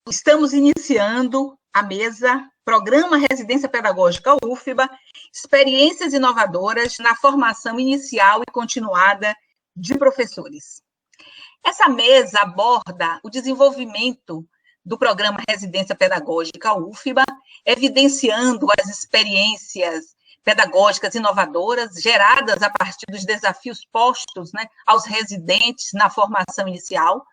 Estamos iniciando a mesa Programa Residência Pedagógica UFBA, experiências inovadoras na formação inicial e continuada de professores. Essa mesa aborda o desenvolvimento do Programa Residência Pedagógica UFBA, evidenciando as experiências pedagógicas inovadoras geradas a partir dos desafios postos, aos residentes na formação inicial,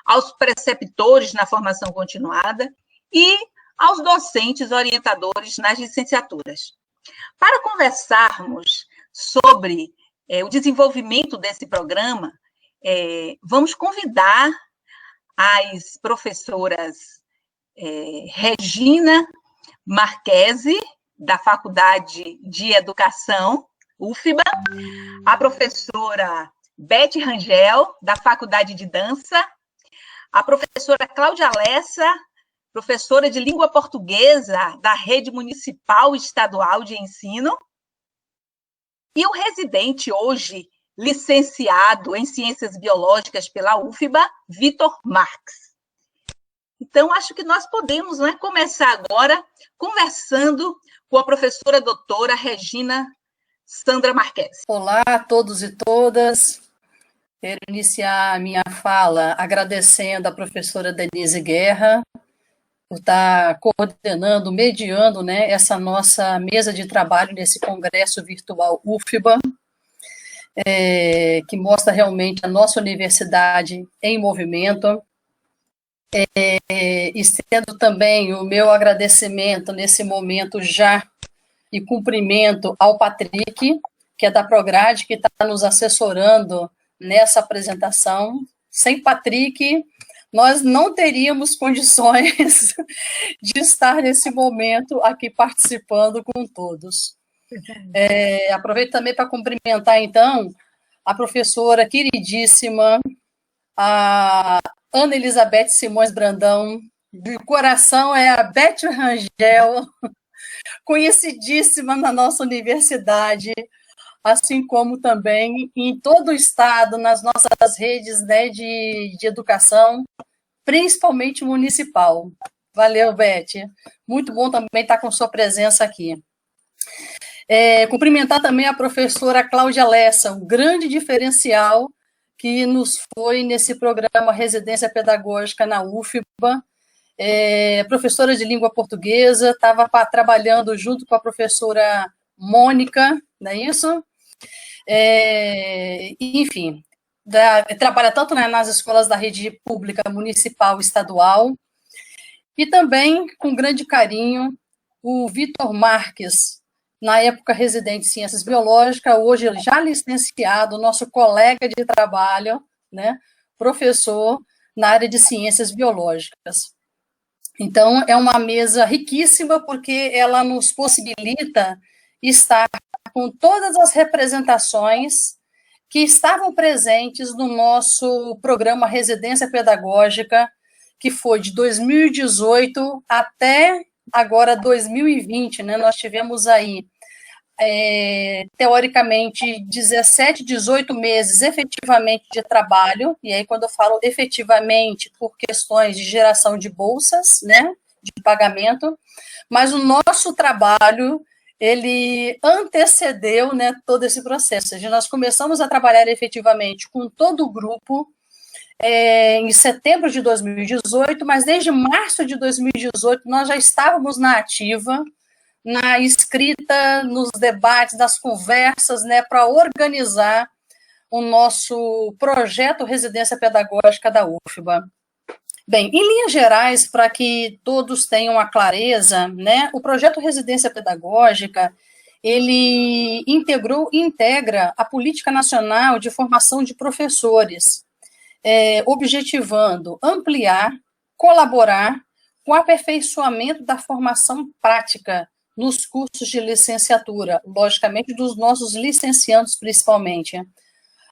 aos preceptores na formação continuada e aos docentes orientadores nas licenciaturas. Para conversarmos sobre o desenvolvimento desse programa, vamos convidar as professoras Regina Marchese, da Faculdade de Educação, UFBA, a professora Beth Rangel, da Faculdade de Dança, a professora Cláudia Lessa, professora de língua portuguesa da Rede Municipal Estadual de Ensino, e o residente hoje, licenciado em Ciências Biológicas pela UFBA, Vitor Marques. Então, acho que nós podemos começar agora conversando com a professora doutora Regina Sandra Marchese. Olá a todos e todas. Quero iniciar a minha fala agradecendo a professora Denise Guerra por estar coordenando, mediando essa nossa mesa de trabalho nesse congresso virtual UFBA, que mostra realmente a nossa universidade em movimento. Estendo também o meu agradecimento nesse momento já e cumprimento ao Patrick, que é da Prograde, que está nos assessorando nessa apresentação. Sem Patrick, nós não teríamos condições de estar nesse momento aqui participando com todos. Aproveito também para cumprimentar, então, a professora queridíssima, a Ana Elizabeth Simões Brandão, de coração é a Beth Rangel, conhecidíssima na nossa universidade, assim como também em todo o estado, nas nossas redes de educação, principalmente municipal. Valeu, Beth. Muito bom também estar com sua presença aqui. Cumprimentar também a professora Cláudia Lessa, um grande diferencial que nos foi nesse programa Residência Pedagógica na UFBA, professora de língua portuguesa, estava trabalhando junto com a professora Mônica, não é isso? Enfim, trabalha tanto nas escolas da rede pública municipal e estadual, e também, com grande carinho, o Vitor Marques, na época residente em Ciências Biológicas, hoje já licenciado, nosso colega de trabalho, professor na área de Ciências Biológicas. Então, é uma mesa riquíssima, porque ela nos possibilita estar com todas as representações que estavam presentes no nosso programa Residência Pedagógica, que foi de 2018 até agora 2020, nós tivemos aí, teoricamente, 17, 18 meses efetivamente de trabalho, e aí quando eu falo efetivamente, por questões de geração de bolsas, de pagamento, mas o nosso trabalho, ele antecedeu todo esse processo, ou seja, nós começamos a trabalhar efetivamente com todo o grupo, em setembro de 2018, mas desde março de 2018 nós já estávamos na ativa, na escrita, nos debates, nas conversas, para organizar o nosso projeto Residência Pedagógica da UFBA. Bem, em linhas gerais, para que todos tenham a clareza, o projeto Residência Pedagógica, ele integrou e integra a Política Nacional de Formação de Professores, objetivando ampliar, colaborar com o aperfeiçoamento da formação prática nos cursos de licenciatura, logicamente dos nossos licenciandos principalmente,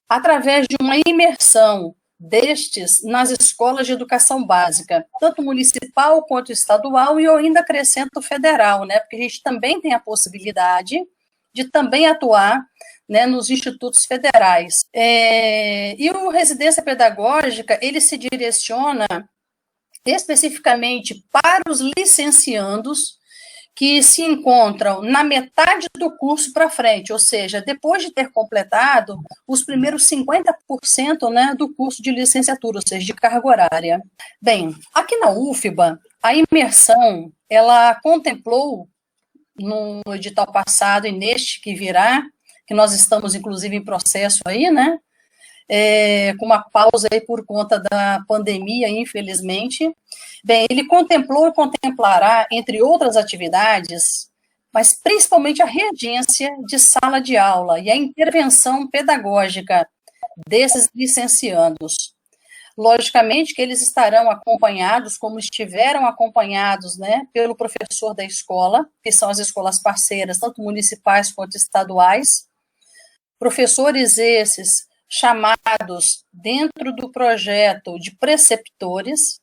através de uma imersão destes nas escolas de educação básica, tanto municipal quanto estadual, e eu ainda acrescento federal, porque a gente também tem a possibilidade de também atuar nos institutos federais. E o Residência Pedagógica, ele se direciona especificamente para os licenciandos que se encontram na metade do curso para frente, ou seja, depois de ter completado os primeiros 50%, né, do curso de licenciatura, ou seja, de carga horária. Bem, aqui na UFBA, a imersão, ela contemplou no edital passado e neste que virá, que nós estamos, inclusive, em processo aí, né, com uma pausa aí por conta da pandemia, infelizmente. Bem, ele contemplou e contemplará, entre outras atividades, mas principalmente a regência de sala de aula e a intervenção pedagógica desses licenciandos. Logicamente que eles estarão acompanhados, como estiveram acompanhados, né, pelo professor da escola, que são as escolas parceiras, tanto municipais quanto estaduais, professores esses chamados dentro do projeto de preceptores,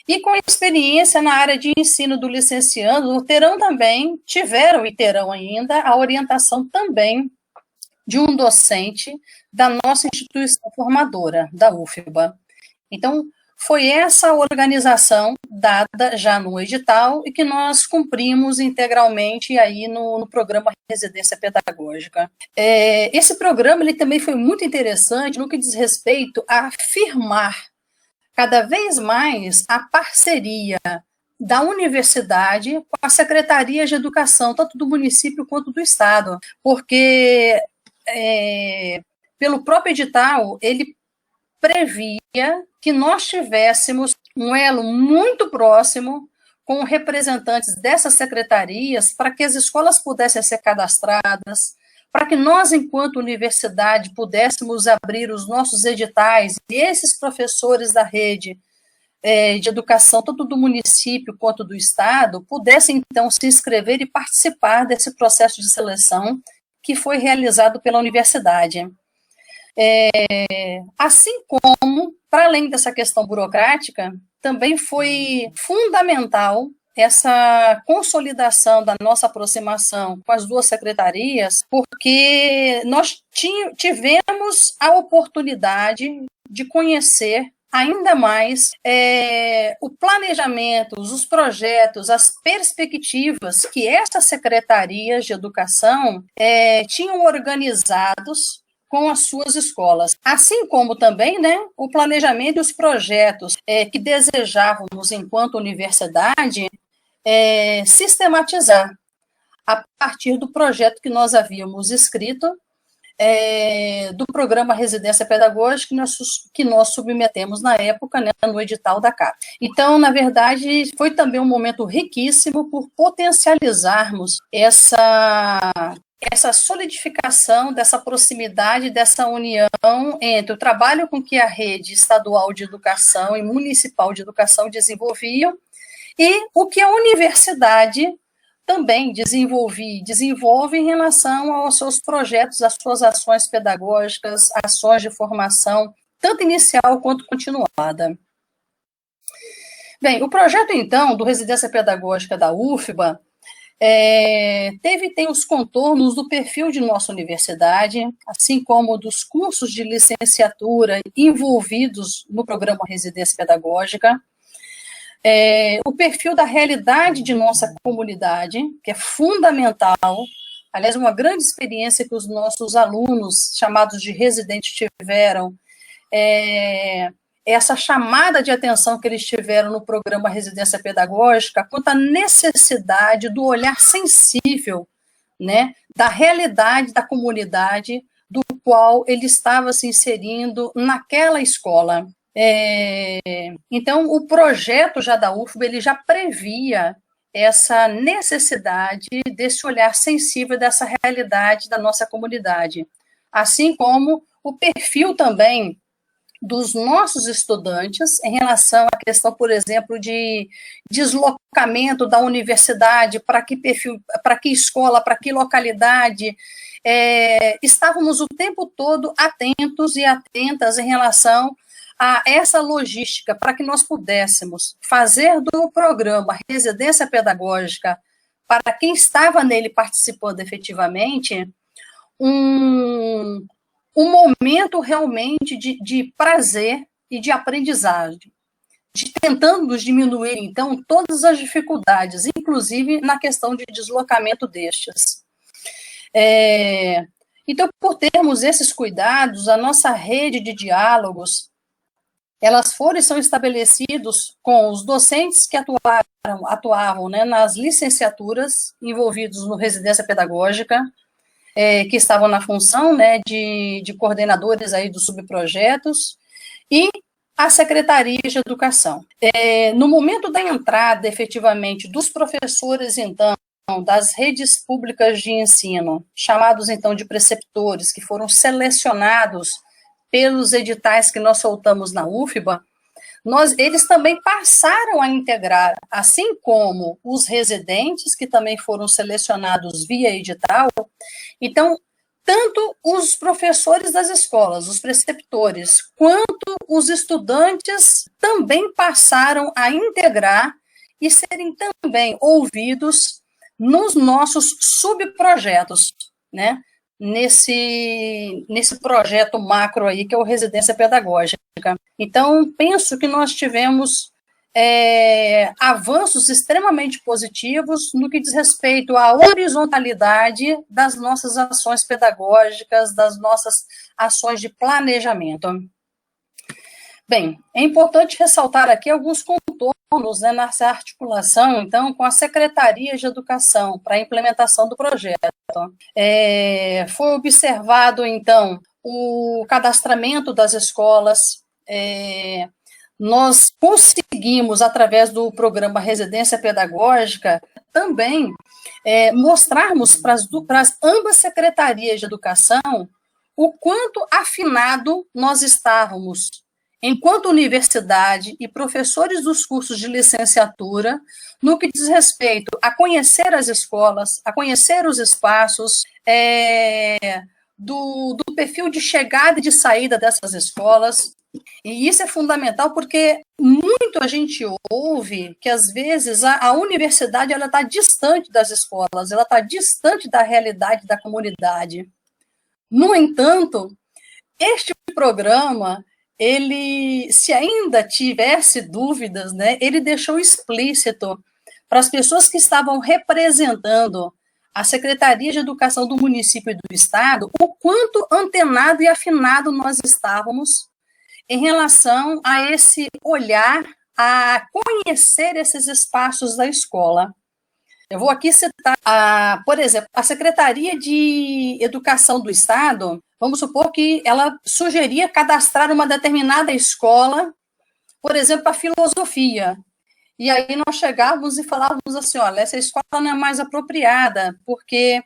e com experiência na área de ensino do licenciando, tiveram e terão ainda a orientação também de um docente da nossa instituição formadora, da UFBA. Então, foi essa organização dada já no edital e que nós cumprimos integralmente aí no programa Residência Pedagógica. Esse programa ele também foi muito interessante no que diz respeito a afirmar cada vez mais a parceria da universidade com a Secretaria de Educação, tanto do município quanto do estado, porque pelo próprio edital ele previa que nós tivéssemos um elo muito próximo com representantes dessas secretarias para que as escolas pudessem ser cadastradas, para que nós, enquanto universidade, pudéssemos abrir os nossos editais e esses professores da rede de educação, tanto do município quanto do estado, pudessem, então, se inscrever e participar desse processo de seleção que foi realizado pela universidade. Assim como, para além dessa questão burocrática, também foi fundamental essa consolidação da nossa aproximação com as duas secretarias, porque nós tivemos a oportunidade de conhecer ainda mais o planejamento, os projetos, as perspectivas que essas secretarias de educação tinham organizados com as suas escolas, assim como também, né, o planejamento e os projetos que desejávamos, enquanto universidade, sistematizar a partir do projeto que nós havíamos escrito do programa Residência Pedagógica que nós submetemos na época, né, no edital da CAP. Então, na verdade, foi também um momento riquíssimo por potencializarmos essa solidificação dessa proximidade, dessa união entre o trabalho com que a rede estadual de educação e municipal de educação desenvolviam e o que a universidade também desenvolve em relação aos seus projetos, às suas ações pedagógicas, ações de formação, tanto inicial quanto continuada. Bem, o projeto, então, do Residência Pedagógica da UFBA tem os contornos do perfil de nossa universidade, assim como dos cursos de licenciatura envolvidos no programa Residência Pedagógica, o perfil da realidade de nossa comunidade, que é fundamental, aliás, uma grande experiência que os nossos alunos, chamados de residentes, tiveram, essa chamada de atenção que eles tiveram no programa Residência Pedagógica quanto à necessidade do olhar sensível, né, da realidade da comunidade do qual ele estava se inserindo naquela escola. Então, o projeto já da UFBA, ele já previa essa necessidade desse olhar sensível dessa realidade da nossa comunidade, assim como o perfil também dos nossos estudantes em relação à questão, por exemplo, de deslocamento da universidade, para que perfil, para que escola, para que localidade. Estávamos o tempo todo atentos e atentas em relação a essa logística, para que nós pudéssemos fazer do programa Residência Pedagógica, para quem estava nele participando efetivamente, um momento realmente de prazer e de aprendizagem. tentando diminuir, então, todas as dificuldades, inclusive na questão de deslocamento destes. Então, por termos esses cuidados, a nossa rede de diálogos, elas foram e são estabelecidos com os docentes que atuavam, né, nas licenciaturas envolvidos no residência pedagógica, que estavam na função, né, de coordenadores aí dos subprojetos, e a Secretaria de Educação. No momento da entrada, efetivamente, dos professores, então, das redes públicas de ensino, chamados, então, de preceptores, que foram selecionados pelos editais que nós soltamos na UFBA, eles também passaram a integrar, assim como os residentes, que também foram selecionados via edital. Então, tanto os professores das escolas, os preceptores, quanto os estudantes também passaram a integrar e serem também ouvidos nos nossos subprojetos, né? Nesse projeto macro aí, que é o Residência Pedagógica. Então, penso que nós tivemos avanços extremamente positivos no que diz respeito à horizontalidade das nossas ações pedagógicas, das nossas ações de planejamento. Bem, é importante ressaltar aqui alguns contornos, né, nessa articulação, então, com a Secretaria de Educação para a implementação do projeto. Foi observado, então, o cadastramento das escolas. Nós conseguimos, através do programa Residência Pedagógica, também mostrarmos para ambas secretarias de educação o quanto afinado nós estávamos, enquanto universidade e professores dos cursos de licenciatura, no que diz respeito a conhecer as escolas, a conhecer os espaços, do perfil de chegada e de saída dessas escolas. E isso é fundamental porque muito a gente ouve que, às vezes, a universidade está distante das escolas, ela está distante da realidade da comunidade. No entanto, este programa, ele, se ainda tivesse dúvidas, né, ele deixou explícito para as pessoas que estavam representando a Secretaria de Educação do município e do estado o quanto antenado e afinado nós estávamos em relação a esse olhar, a conhecer esses espaços da escola. Eu vou aqui citar, por exemplo, a Secretaria de Educação do Estado. Vamos supor que ela sugeria cadastrar uma determinada escola, por exemplo, a filosofia. E aí nós chegávamos e falávamos assim, olha, essa escola não é mais apropriada, porque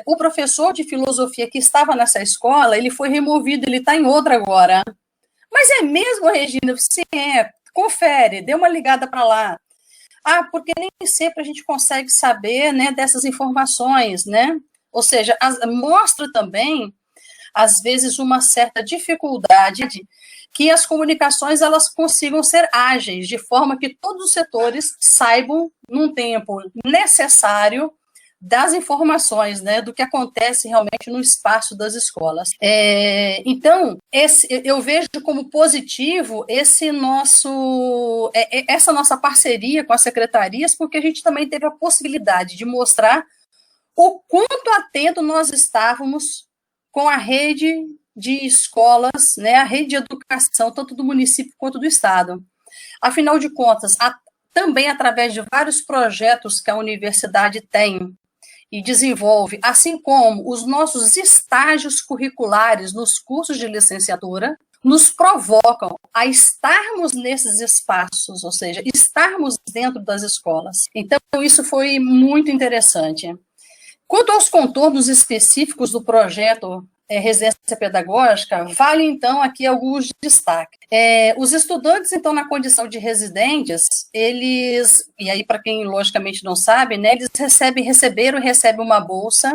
o professor de filosofia que estava nessa escola, ele foi removido, ele está em outra agora. Mas é mesmo, Regina? Sim, confere, dê uma ligada para lá. Porque nem sempre a gente consegue saber, né, dessas informações, né? Ou seja, mostra também, às vezes, uma certa dificuldade que as comunicações elas consigam ser ágeis, de forma que todos os setores saibam, num tempo necessário, das informações, né, do que acontece realmente no espaço das escolas. Então, eu vejo como positivo essa nossa parceria com as secretarias, porque a gente também teve a possibilidade de mostrar o quanto atento nós estávamos com a rede de escolas, né, a rede de educação, tanto do município quanto do estado. Afinal de contas, também através de vários projetos que a universidade tem e desenvolve, assim como os nossos estágios curriculares nos cursos de licenciatura, nos provocam a estarmos nesses espaços, ou seja, estarmos dentro das escolas. Então, isso foi muito interessante. Quanto aos contornos específicos do projeto Residência Pedagógica, vale, então, aqui alguns destaques. Os estudantes, então, na condição de residentes, eles, e aí, para quem, logicamente, não sabe, né, eles receberam e recebem uma bolsa,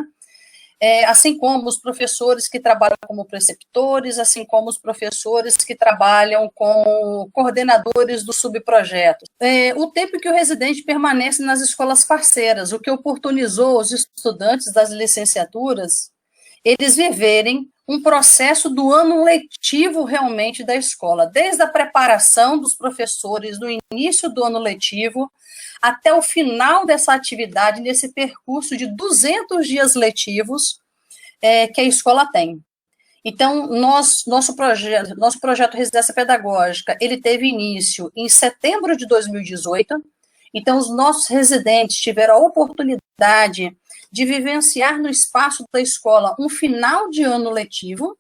assim como os professores que trabalham como preceptores, assim como os professores que trabalham com coordenadores dos subprojetos. O tempo que o residente permanece nas escolas parceiras, o que oportunizou os estudantes das licenciaturas eles viverem um processo do ano letivo realmente da escola, desde a preparação dos professores no início do ano letivo até o final dessa atividade, nesse percurso de 200 dias letivos que a escola tem. Então, nosso projeto Residência Pedagógica, ele teve início em setembro de 2018. Então, os nossos residentes tiveram a oportunidade de vivenciar no espaço da escola um final de ano letivo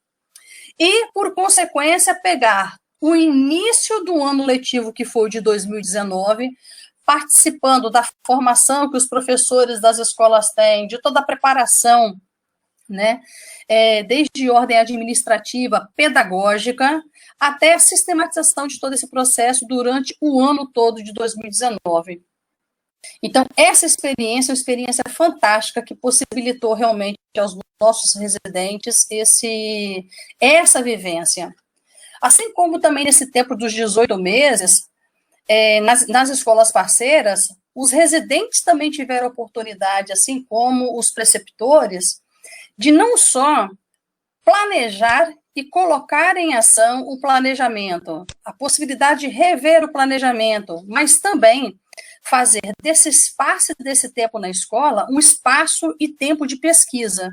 e, por consequência, pegar o início do ano letivo, que foi de 2019, participando da formação que os professores das escolas têm, de toda a preparação, né, desde ordem administrativa, pedagógica, até a sistematização de todo esse processo durante o ano todo de 2019. Então, essa experiência é uma experiência fantástica que possibilitou realmente aos nossos residentes essa vivência. Assim como também nesse tempo dos 18 meses, nas escolas parceiras, os residentes também tiveram oportunidade, assim como os preceptores, de não só planejar e colocar em ação o planejamento, a possibilidade de rever o planejamento, mas também fazer desse espaço e desse tempo na escola um espaço e tempo de pesquisa,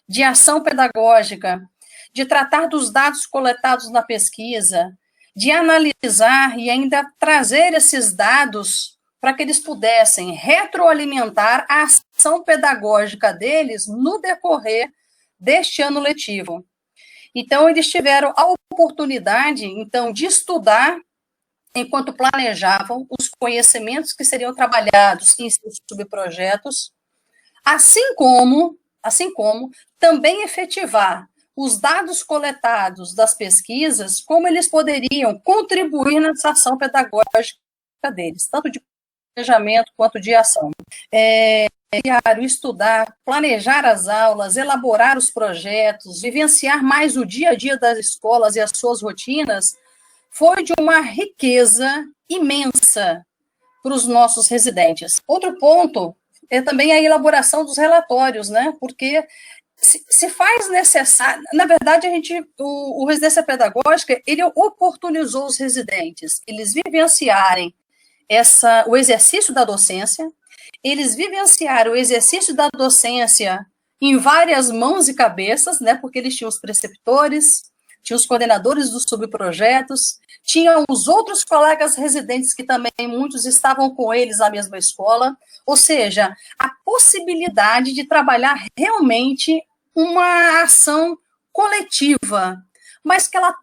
de ação pedagógica, de tratar dos dados coletados na pesquisa, de analisar e ainda trazer esses dados para que eles pudessem retroalimentar a ação pedagógica deles no decorrer deste ano letivo. Então, eles tiveram a oportunidade, então, de estudar, enquanto planejavam, os conhecimentos que seriam trabalhados em seus subprojetos, assim como também efetivar os dados coletados das pesquisas, como eles poderiam contribuir nessa ação pedagógica deles, tanto de planejamento quanto de ação. Estudar, planejar as aulas, elaborar os projetos, vivenciar mais o dia a dia das escolas e as suas rotinas, foi de uma riqueza imensa para os nossos residentes. Outro ponto é também a elaboração dos relatórios, né? Porque se faz necessário, na verdade, o Residência Pedagógica, ele oportunizou os residentes, eles vivenciarem o exercício da docência, eles vivenciaram o exercício da docência em várias mãos e cabeças, né, porque eles tinham os preceptores, tinham os coordenadores dos subprojetos, tinham os outros colegas residentes que também muitos estavam com eles na mesma escola, ou seja, a possibilidade de trabalhar realmente uma ação coletiva, mas que ela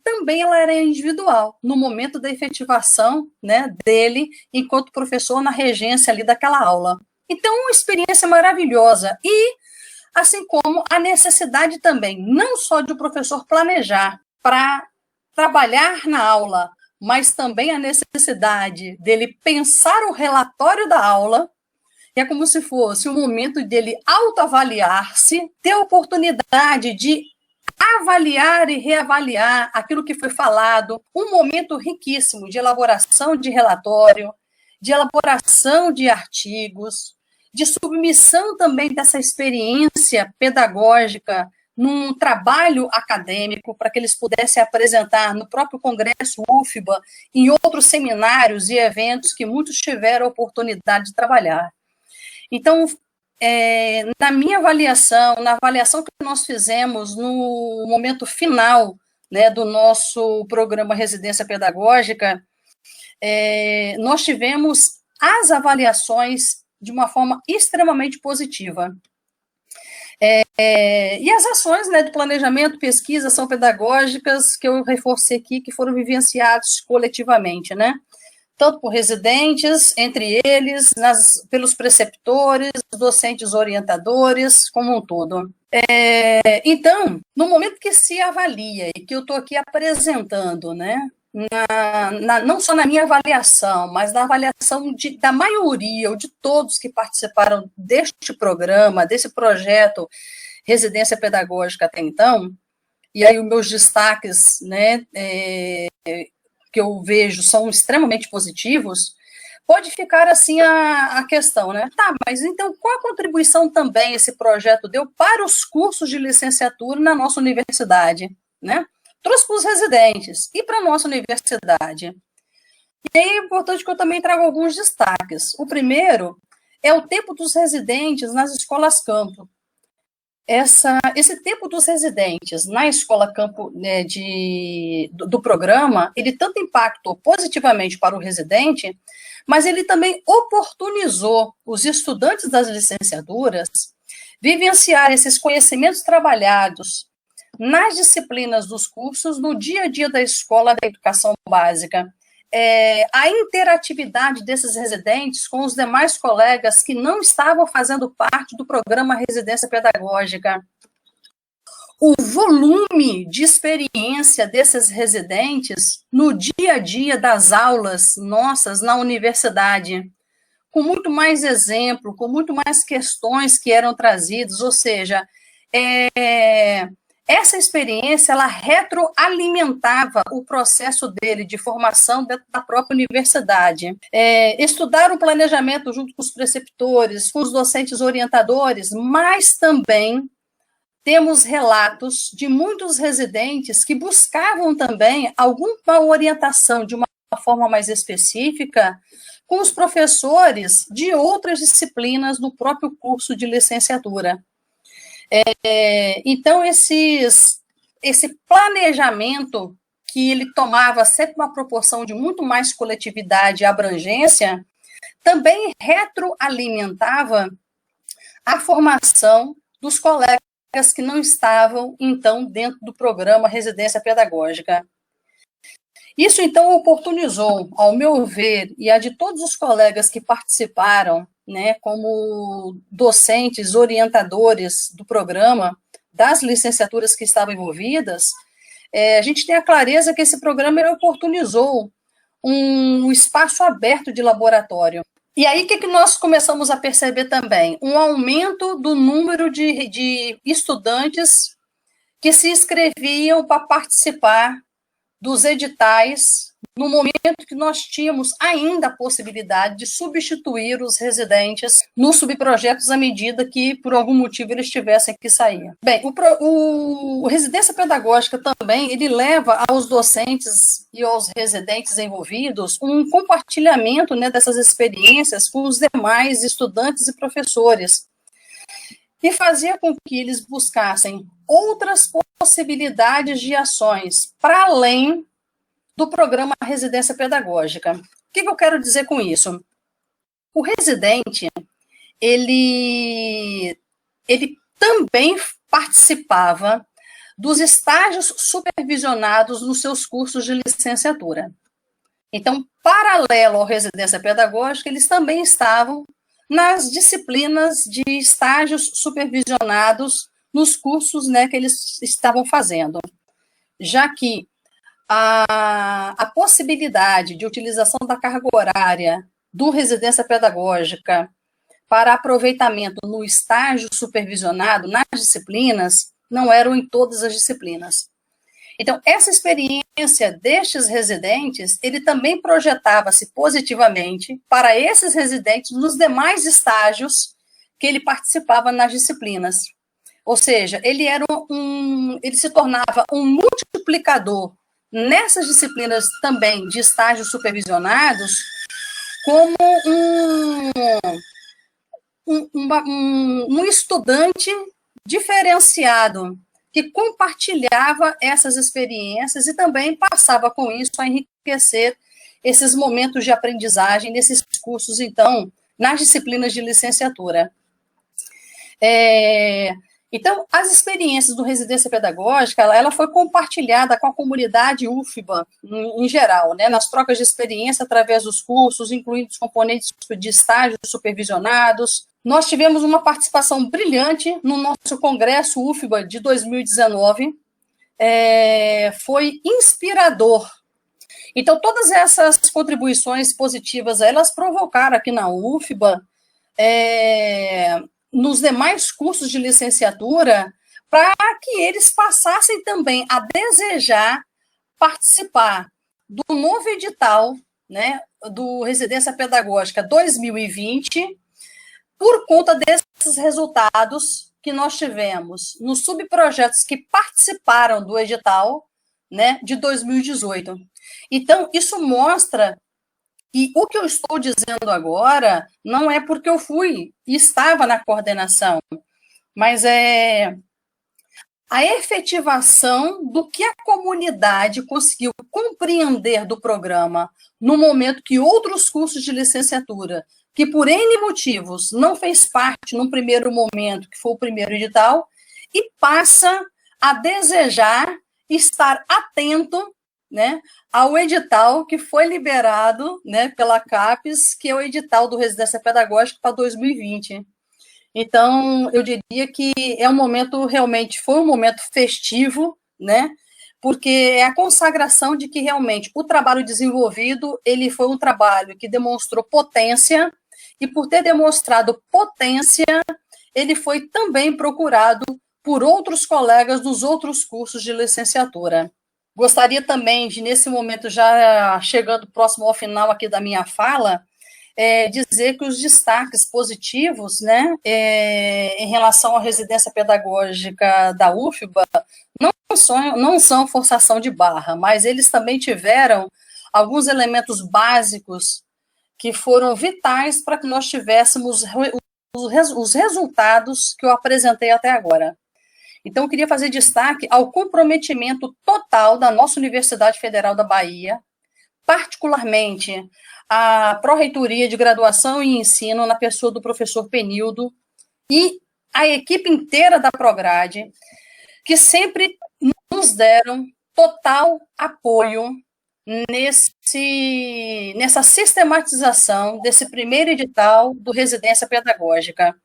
era individual, no momento da efetivação, né, dele, enquanto professor na regência ali daquela aula. Então, uma experiência maravilhosa. E, assim como a necessidade também, não só de o professor planejar para trabalhar na aula, mas também a necessidade dele pensar o relatório da aula, que é como se fosse um momento dele autoavaliar-se, ter a oportunidade de avaliar e reavaliar aquilo que foi falado, um momento riquíssimo de elaboração de relatório, de elaboração de artigos, de submissão também dessa experiência pedagógica num trabalho acadêmico, para que eles pudessem apresentar no próprio Congresso UFBA, em outros seminários e eventos que muitos tiveram a oportunidade de trabalhar. Então, na minha avaliação, na avaliação que nós fizemos no momento final, né, do nosso programa Residência Pedagógica, nós tivemos as avaliações de uma forma extremamente positiva. E as ações, né, do planejamento, pesquisa, ação pedagógicas, que eu reforcei aqui, que foram vivenciados coletivamente, né? Tanto por residentes, entre eles, pelos preceptores, docentes orientadores, como um todo. Então, no momento que se avalia, e que eu estou aqui apresentando, né, não só na minha avaliação, mas na avaliação da maioria, ou de todos que participaram deste programa, desse projeto Residência Pedagógica até então, e aí os meus destaques, né, que eu vejo são extremamente positivos. pode ficar assim a questão, né? Tá, mas então qual a contribuição também esse projeto deu para os cursos de licenciatura na nossa universidade, né? Trouxe para os residentes e para a nossa universidade. E aí é importante que eu também traga alguns destaques. O primeiro é o tempo dos residentes nas escolas campo. Esse tempo dos residentes na escola campo, né, do programa, ele tanto impactou positivamente para o residente, mas ele também oportunizou os estudantes das licenciaturas vivenciar esses conhecimentos trabalhados nas disciplinas dos cursos no dia a dia da escola da educação básica. A interatividade desses residentes com os demais colegas que não estavam fazendo parte do programa Residência Pedagógica. O volume de experiência desses residentes no dia a dia das aulas nossas na universidade, com muito mais exemplo, com muito mais questões que eram trazidas, ou seja, essa experiência, ela retroalimentava o processo dele de formação dentro da própria universidade. Estudar o planejamento junto com os preceptores, com os docentes orientadores, mas também temos relatos de muitos residentes que buscavam também alguma orientação de uma forma mais específica com os professores de outras disciplinas no próprio curso de licenciatura. Então, esse planejamento que ele tomava sempre uma proporção de muito mais coletividade e abrangência, também retroalimentava a formação dos colegas que não estavam, então, dentro do programa Residência Pedagógica. Isso, então, oportunizou, ao meu ver, e a de todos os colegas que participaram, né, como docentes, orientadores do programa, das licenciaturas que estavam envolvidas, a gente tem a clareza que esse programa ele oportunizou um espaço aberto de laboratório. E aí, o que nós começamos a perceber também? Um aumento do número de estudantes que se inscreviam para participar dos editais, no momento que nós tínhamos ainda a possibilidade de substituir os residentes nos subprojetos à medida que, por algum motivo, eles tivessem que sair. Bem, o Residência Pedagógica também, ele leva aos docentes e aos residentes envolvidos um compartilhamento, né, dessas experiências com os demais estudantes e professores, e fazia com que eles buscassem outras possibilidades de ações para além do programa Residência Pedagógica. O que eu quero dizer com isso? O residente, ele também participava dos estágios supervisionados nos seus cursos de licenciatura. Então, paralelo ao Residência Pedagógica, eles também estavam nas disciplinas de estágios supervisionados nos cursos, né, que eles estavam fazendo, já que a possibilidade de utilização da carga horária do Residência Pedagógica para aproveitamento no estágio supervisionado nas disciplinas não eram em todas as disciplinas. Então, essa experiência destes residentes, ele também projetava-se positivamente para esses residentes nos demais estágios que ele participava nas disciplinas. Ou seja, ele se tornava um multiplicador nessas disciplinas também de estágios supervisionados, como um estudante diferenciado, que compartilhava essas experiências e também passava com isso a enriquecer esses momentos de aprendizagem nesses cursos, então, nas disciplinas de licenciatura. Então, as experiências do Residência Pedagógica, ela foi compartilhada com a comunidade UFBA, em geral, né, nas trocas de experiência através dos cursos, incluindo os componentes de estágios supervisionados. Nós tivemos uma participação brilhante no nosso congresso UFBA de 2019, foi inspirador. Então, todas essas contribuições positivas, elas provocaram aqui na UFBA, nos demais cursos de licenciatura, para que eles passassem também a desejar participar do novo edital né, do Residência Pedagógica 2020, por conta desses resultados que nós tivemos nos subprojetos que participaram do edital, né, de 2018. Então, isso mostra, e o que eu estou dizendo agora não é porque eu fui e estava na coordenação, mas é a efetivação do que a comunidade conseguiu compreender do programa no momento que outros cursos de licenciatura, que por N motivos não fez parte no primeiro momento, que foi o primeiro edital, e passa a desejar estar atento, né, ao edital que foi liberado, né, pela CAPES, que é o edital do Residência Pedagógica para 2020. Então, eu diria que é um momento, realmente, foi um momento festivo, né, porque é a consagração de que, realmente, o trabalho desenvolvido, ele foi um trabalho que demonstrou potência, e por ter demonstrado potência, ele foi também procurado por outros colegas dos outros cursos de licenciatura. Gostaria também de, nesse momento, já chegando próximo ao final aqui da minha fala, dizer que os destaques positivos, né, em relação à residência pedagógica da UFBA não são forçação de barra, mas eles também tiveram alguns elementos básicos que foram vitais para que nós tivéssemos os resultados que eu apresentei até agora. Então, eu queria fazer destaque ao comprometimento total da nossa Universidade Federal da Bahia, particularmente a Pró-Reitoria de Graduação e Ensino, na pessoa do professor Penildo, e a equipe inteira da Prograde, que sempre nos deram total apoio nessa sistematização desse primeiro edital do Residência Pedagógica.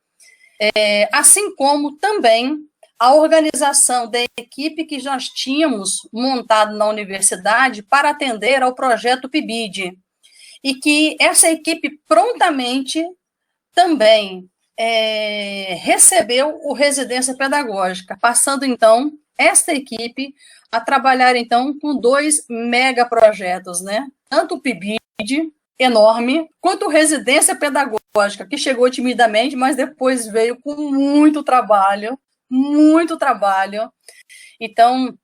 Assim como também a organização da equipe que nós tínhamos montado na universidade para atender ao projeto PIBID, e que essa equipe prontamente também recebeu o Residência Pedagógica, passando, então, esta equipe a trabalhar, então, com 2 megaprojetos, né? Tanto o PIBID, enorme, quanto o Residência Pedagógica, que chegou timidamente, mas depois veio com muito trabalho. Então,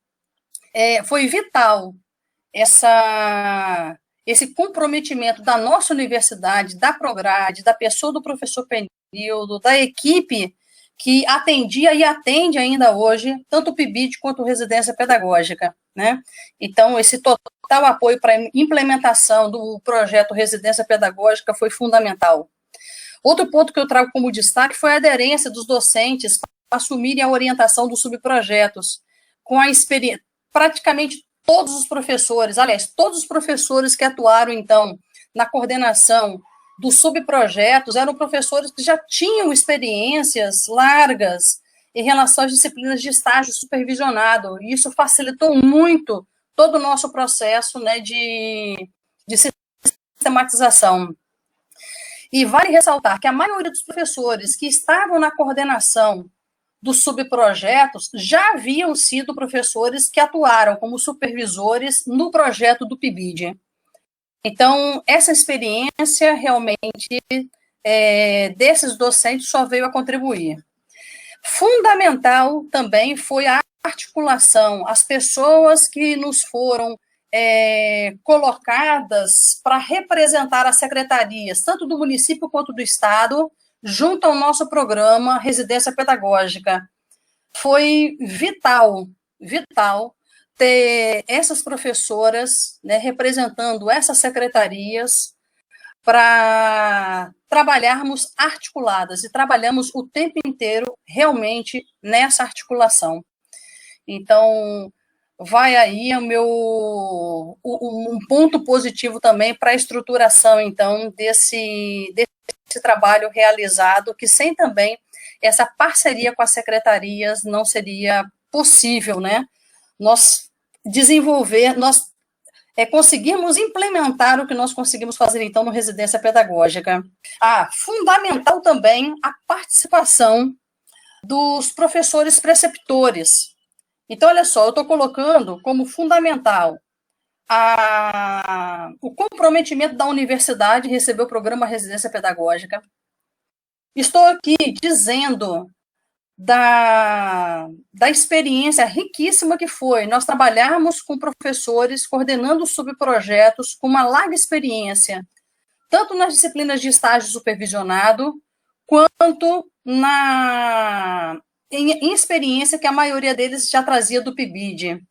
foi vital esse comprometimento da nossa universidade, da Prograde, da pessoa do professor Penildo, da equipe que atendia e atende ainda hoje, tanto o PIBID quanto a Residência Pedagógica, né? Então, esse total apoio para a implementação do projeto Residência Pedagógica foi fundamental. Outro ponto que eu trago como destaque foi a aderência dos docentes para assumirem a orientação dos subprojetos, com a experiência, praticamente todos os professores, aliás, todos os professores que atuaram, então, na coordenação dos subprojetos, eram professores que já tinham experiências largas em relação às disciplinas de estágio supervisionado, e isso facilitou muito todo o nosso processo, né, de sistematização. E vale ressaltar que a maioria dos professores que estavam na coordenação dos subprojetos já haviam sido professores que atuaram como supervisores no projeto do PIBID. Então, essa experiência realmente desses docentes só veio a contribuir. Fundamental também foi a articulação, as pessoas que nos foram colocadas para representar as secretarias, tanto do município quanto do estado, junto ao nosso programa Residência Pedagógica. Foi vital ter essas professoras, né, representando essas secretarias para trabalharmos articuladas, e trabalhamos o tempo inteiro realmente nessa articulação. Então, vai aí um ponto positivo também para a estruturação, então, desse trabalho realizado, que sem também essa parceria com as secretarias não seria possível, né? Nós conseguimos implementar o que nós conseguimos fazer, então, no Residência Pedagógica. Fundamental também a participação dos professores preceptores. Então, olha só, eu estou colocando como fundamental o comprometimento da universidade em receber o programa Residência Pedagógica. Estou aqui dizendo da experiência riquíssima que foi nós trabalharmos com professores, coordenando subprojetos com uma larga experiência, tanto nas disciplinas de estágio supervisionado, quanto em experiência que a maioria deles já trazia do PIBID.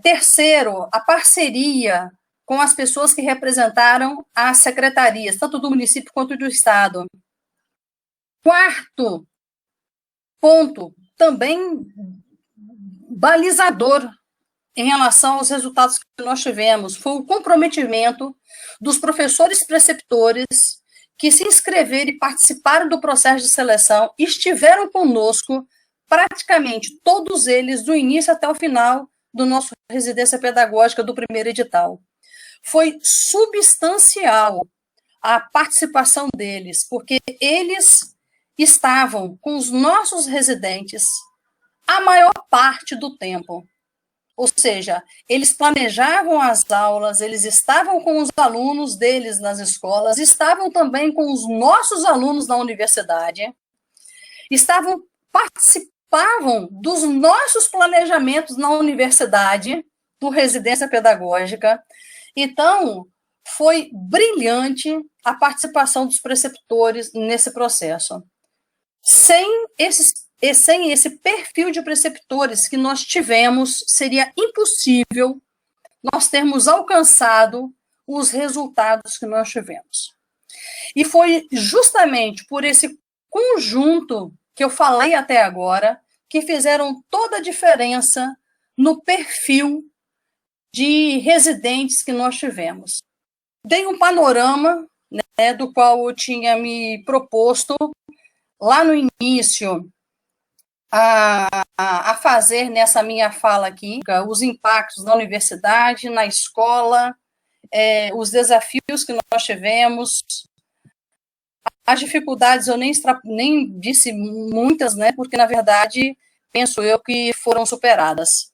Terceiro, a parceria com as pessoas que representaram as secretarias, tanto do município quanto do estado. Quarto ponto, também balizador em relação aos resultados que nós tivemos, foi o comprometimento dos professores preceptores que se inscreveram e participaram do processo de seleção, estiveram conosco praticamente todos eles, do início até o final do nosso residência pedagógica do primeiro edital. Foi substancial a participação deles, porque eles estavam com os nossos residentes a maior parte do tempo. Ou seja, eles planejavam as aulas, eles estavam com os alunos deles nas escolas, estavam também com os nossos alunos na universidade, participavam dos nossos planejamentos na universidade, do residência pedagógica. Então, foi brilhante a participação dos preceptores nesse processo. Sem esse perfil de preceptores que nós tivemos, seria impossível nós termos alcançado os resultados que nós tivemos. E foi justamente por esse conjunto que eu falei até agora que fizeram toda a diferença no perfil de residentes que nós tivemos. Dei um panorama, né, do qual eu tinha me proposto lá no início a fazer nessa minha fala aqui, os impactos na universidade, na escola, os desafios que nós tivemos, as dificuldades eu nem disse muitas, né, porque na verdade penso eu que foram superadas.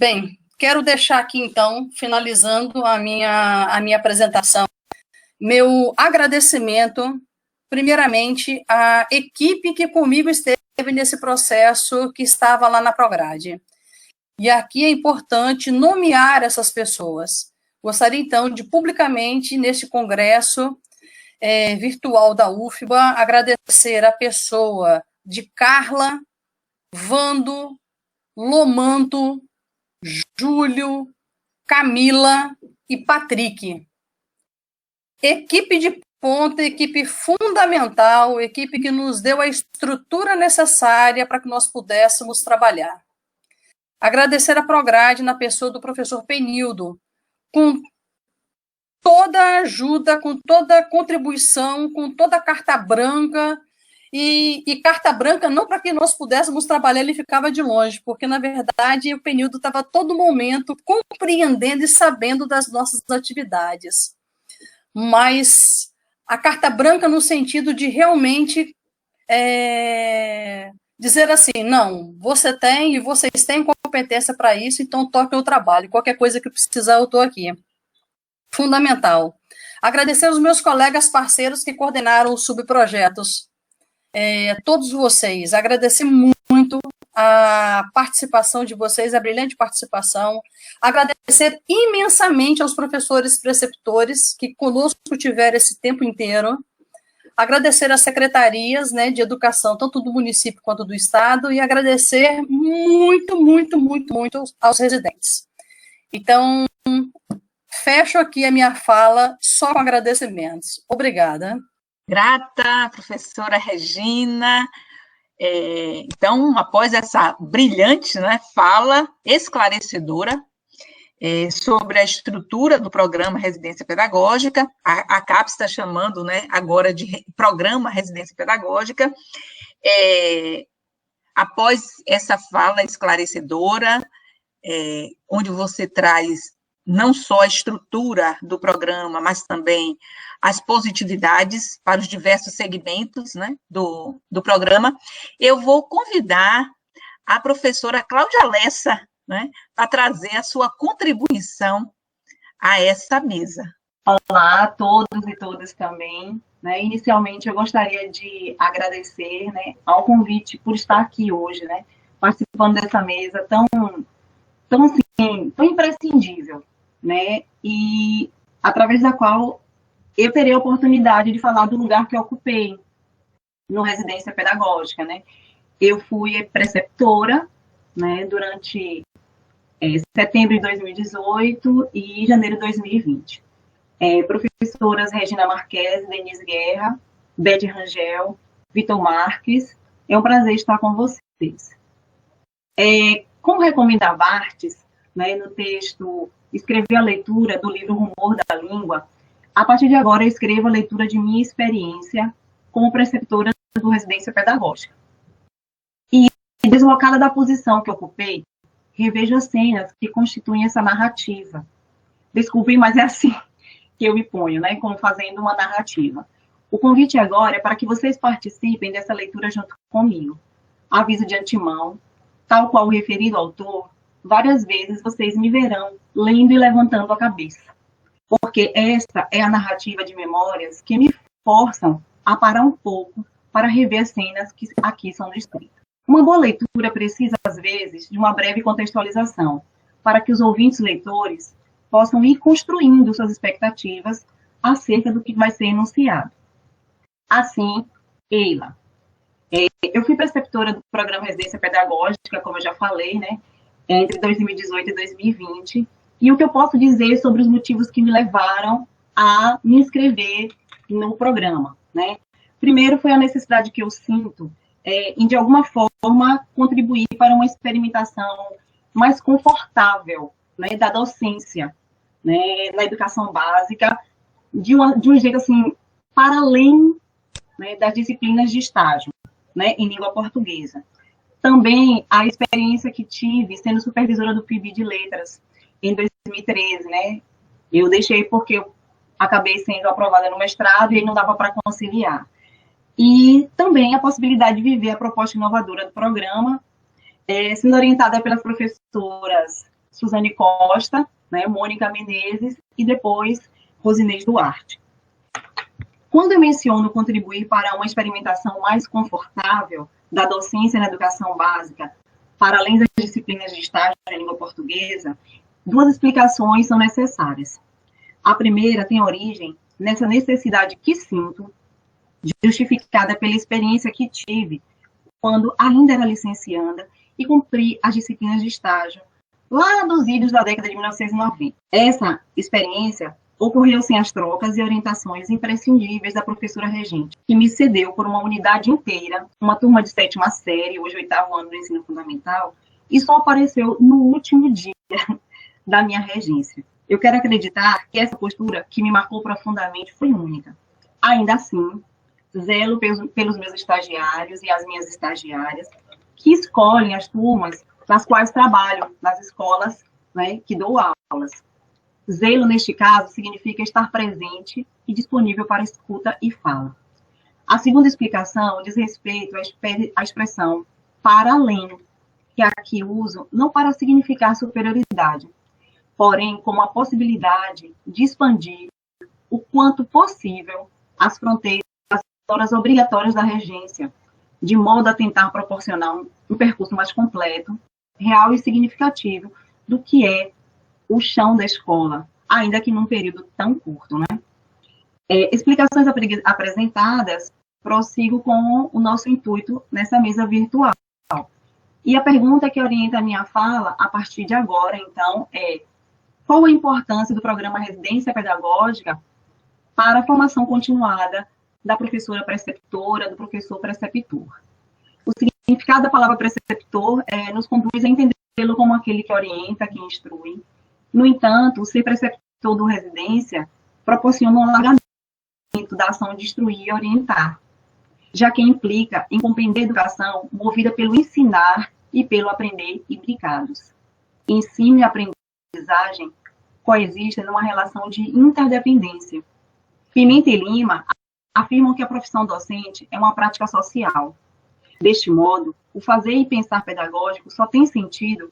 Bem, quero deixar aqui então, finalizando a minha apresentação, meu agradecimento, primeiramente, à equipe que comigo esteve nesse processo que estava lá na Prograde. E aqui é importante nomear essas pessoas. Gostaria, então, de publicamente, neste congresso virtual da UFBA, agradecer a pessoa de Carla, Vando, Lomanto, Júlio, Camila e Patrick. Equipe de ponta, equipe fundamental, equipe que nos deu a estrutura necessária para que nós pudéssemos trabalhar. Agradecer a Prograde na pessoa do professor Penildo, com toda a ajuda, com toda a contribuição, com toda a carta branca, e carta branca não para que nós pudéssemos trabalhar, ele ficava de longe, porque, na verdade, o Penildo estava a todo momento compreendendo e sabendo das nossas atividades. Mas a carta branca no sentido de realmente dizer assim, não, você tem e vocês têm competência para isso, então toquem o trabalho, qualquer coisa que precisar eu estou aqui. Fundamental. Agradecer aos meus colegas parceiros que coordenaram os subprojetos, todos vocês, agradecer muito a participação de vocês, a brilhante participação, agradecer imensamente aos professores preceptores que conosco tiveram esse tempo inteiro, agradecer às secretarias, né, de educação, tanto do município quanto do estado, e agradecer muito, muito, muito, muito aos residentes. Então, fecho aqui a minha fala só com agradecimentos. Obrigada. Grata, professora Regina. Então, após essa brilhante, né, fala esclarecedora sobre a estrutura do programa Residência Pedagógica, a CAPES está chamando, né, agora de Programa Residência Pedagógica, após essa fala esclarecedora, onde você traz não só a estrutura do programa, mas também as positividades para os diversos segmentos, né, do programa, eu vou convidar a professora Cláudia Lessa né, para trazer a sua contribuição a essa mesa. Olá a todos e todas também. Né? Inicialmente, eu gostaria de agradecer, né, ao convite por estar aqui hoje, né, participando dessa mesa tão imprescindível, né, e através da qual eu terei a oportunidade de falar do lugar que eu ocupei no Residência Pedagógica, né. Eu fui preceptora, né, durante setembro de 2018 e janeiro de 2020. Professoras Regina Marques, Denise Guerra, Beth Rangel, Vitor Marques, é um prazer estar com vocês. Como recomenda Barthes, né, no texto, escrever a leitura do livro Rumor da Língua, a partir de agora eu escrevo a leitura de minha experiência como preceptora do Residência Pedagógica. E, deslocada da posição que ocupei, revejo as cenas que constituem essa narrativa. Desculpem, mas é assim que eu me ponho, né, como fazendo uma narrativa. O convite agora é para que vocês participem dessa leitura junto comigo. Aviso de antemão, tal qual o referido autor, várias vezes vocês me verão lendo e levantando a cabeça, porque esta é a narrativa de memórias que me forçam a parar um pouco para rever as cenas que aqui são descritas. Uma boa leitura precisa, às vezes, de uma breve contextualização, para que os ouvintes leitores possam ir construindo suas expectativas acerca do que vai ser enunciado. Assim, Eila. Eu fui preceptora do programa Residência Pedagógica, como eu já falei, né, entre 2018 e 2020, e o que eu posso dizer sobre os motivos que me levaram a me inscrever no programa, né? Primeiro foi a necessidade que eu sinto em, de alguma forma, contribuir para uma experimentação mais confortável, né, da docência, né, na educação básica, de um jeito assim, para além, né, das disciplinas de estágio, né, em língua portuguesa. Também a experiência que tive sendo supervisora do PIB de Letras em 2013, né, eu deixei porque eu acabei sendo aprovada no mestrado e aí não dava para conciliar. E também a possibilidade de viver a proposta inovadora do programa, sendo orientada pelas professoras Suzane Costa, né, Mônica Menezes e depois Rosinês Duarte. Quando eu menciono contribuir para uma experimentação mais confortável da docência na educação básica, para além das disciplinas de estágio em língua portuguesa, duas explicações são necessárias. A primeira tem origem nessa necessidade que sinto, justificada pela experiência que tive quando ainda era licencianda e cumpri as disciplinas de estágio lá dos idos da década de 1990. Essa experiência ocorreu sem as trocas e orientações imprescindíveis da professora regente, que me cedeu por uma unidade inteira, uma turma de 7ª série, hoje 8º ano do ensino fundamental, e só apareceu no último dia da minha regência. Eu quero acreditar que essa postura, que me marcou profundamente, foi única. Ainda assim, zelo pelos meus estagiários e as minhas estagiárias, que escolhem as turmas nas quais trabalho, nas escolas, né, que dou aulas. Zelo, neste caso, significa estar presente e disponível para escuta e fala. A segunda explicação diz respeito à expressão para além, que aqui uso não para significar superioridade, porém como a possibilidade de expandir o quanto possível as fronteiras obrigatórias da regência, de modo a tentar proporcionar um percurso mais completo, real e significativo do que é o chão da escola, ainda que num período tão curto, né? Explicações apresentadas, prossigo com o nosso intuito nessa mesa virtual. E a pergunta que orienta a minha fala, a partir de agora, então, é: qual a importância do programa Residência Pedagógica para a formação continuada da professora preceptora, do professor preceptor? O significado da palavra preceptor nos conduz a entendê-lo como aquele que orienta, que instrui. No entanto, ser preceptor do residência proporciona um alargamento da ação de instruir e orientar, já que implica em compreender a educação movida pelo ensinar e pelo aprender imbricados. Ensino e aprendizagem coexistem numa relação de interdependência. Pimenta e Lima afirmam que a profissão docente é uma prática social. Deste modo, o fazer e pensar pedagógico só tem sentido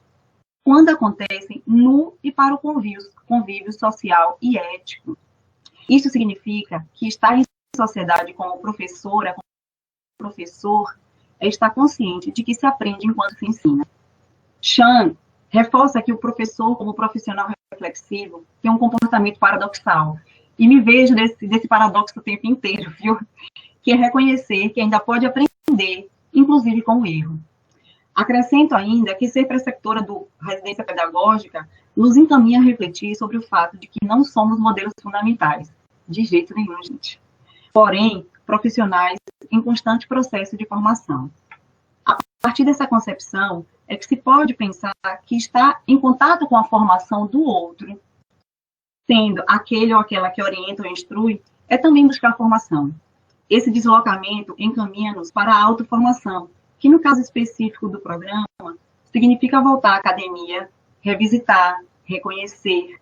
quando acontecem no e para o convívio social e ético. Isso significa que estar em sociedade como professora, como professor, é estar consciente de que se aprende enquanto se ensina. Chan reforça que o professor, como profissional reflexivo, tem um comportamento paradoxal. E me vejo desse paradoxo o tempo inteiro, viu? Que é reconhecer que ainda pode aprender, inclusive com o erro. Acrescento ainda que ser preceptora do residência pedagógica nos encaminha a refletir sobre o fato de que não somos modelos fundamentais. De jeito nenhum, gente. Porém, profissionais em constante processo de formação. A partir dessa concepção, é que se pode pensar que estar em contato com a formação do outro, sendo aquele ou aquela que orienta ou instrui, é também buscar formação. Esse deslocamento encaminha-nos para a autoformação, que no caso específico do programa, significa voltar à academia, revisitar, reconhecer,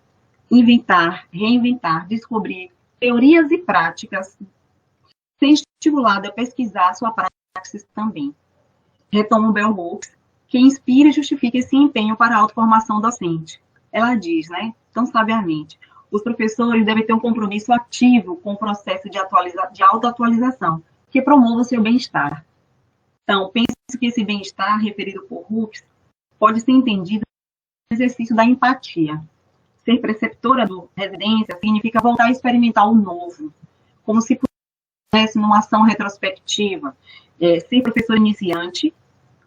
inventar, reinventar, descobrir teorias e práticas, ser estimulado a pesquisar sua praxis também. Retomo Bell Hooks, que inspira e justifica esse empenho para a autoformação docente. Ela diz, tão sabiamente, os professores devem ter um compromisso ativo com o processo de autoatualização, que promova o seu bem-estar. Então, penso que esse bem-estar, referido por Hooks, pode ser entendido no exercício da empatia. Ser preceptora do residência significa voltar a experimentar o novo, como se pudesse numa ação retrospectiva, ser professor iniciante,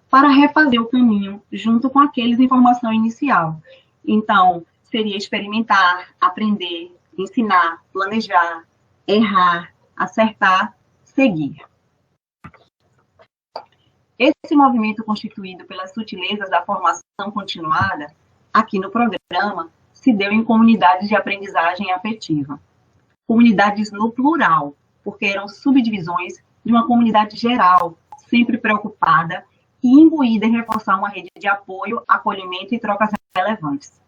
para refazer o caminho junto com aqueles em formação inicial. Então, seria experimentar, aprender, ensinar, planejar, errar, acertar, seguir. Esse movimento constituído pelas sutilezas da formação continuada, aqui no programa, se deu em comunidades de aprendizagem afetiva. Comunidades no plural, porque eram subdivisões de uma comunidade geral, sempre preocupada e imbuída em reforçar uma rede de apoio, acolhimento e trocas relevantes.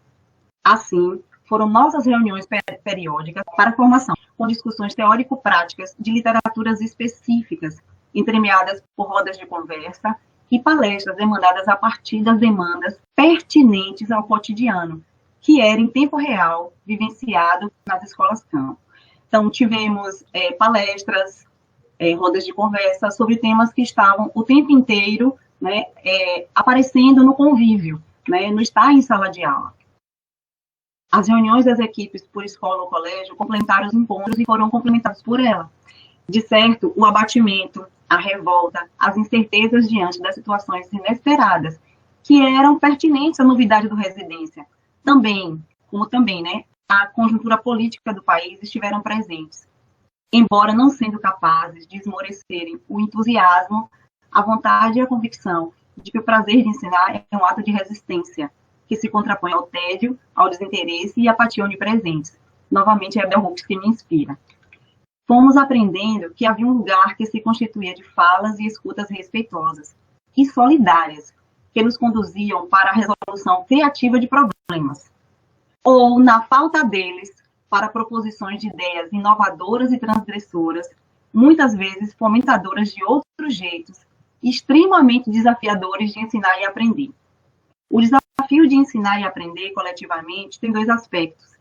Assim, foram nossas reuniões periódicas para a formação, com discussões teórico-práticas de literaturas específicas, entremeadas por rodas de conversa e palestras demandadas a partir das demandas pertinentes ao cotidiano, que era em tempo real, vivenciado nas escolas campo. Então, tivemos palestras, rodas de conversa sobre temas que estavam o tempo inteiro aparecendo no convívio, no estar em sala de aula. As reuniões das equipes por escola ou colégio complementaram os encontros e foram complementados por ela. De certo, o abatimento, a revolta, as incertezas diante das situações inesperadas, que eram pertinentes à novidade do residência. Também, a conjuntura política do país estiveram presentes. Embora não sendo capazes de esmorecerem o entusiasmo, a vontade e a convicção de que o prazer de ensinar é um ato de resistência, que se contrapõe ao tédio, ao desinteresse e à apatia onipresentes. Novamente, é Bell Hooks que me inspira. Fomos aprendendo que havia um lugar que se constituía de falas e escutas respeitosas e solidárias, que nos conduziam para a resolução criativa de problemas, ou, na falta deles, para proposições de ideias inovadoras e transgressoras, muitas vezes fomentadoras de outros jeitos, extremamente desafiadores de ensinar e aprender. O desafio de ensinar e aprender coletivamente tem dois aspectos.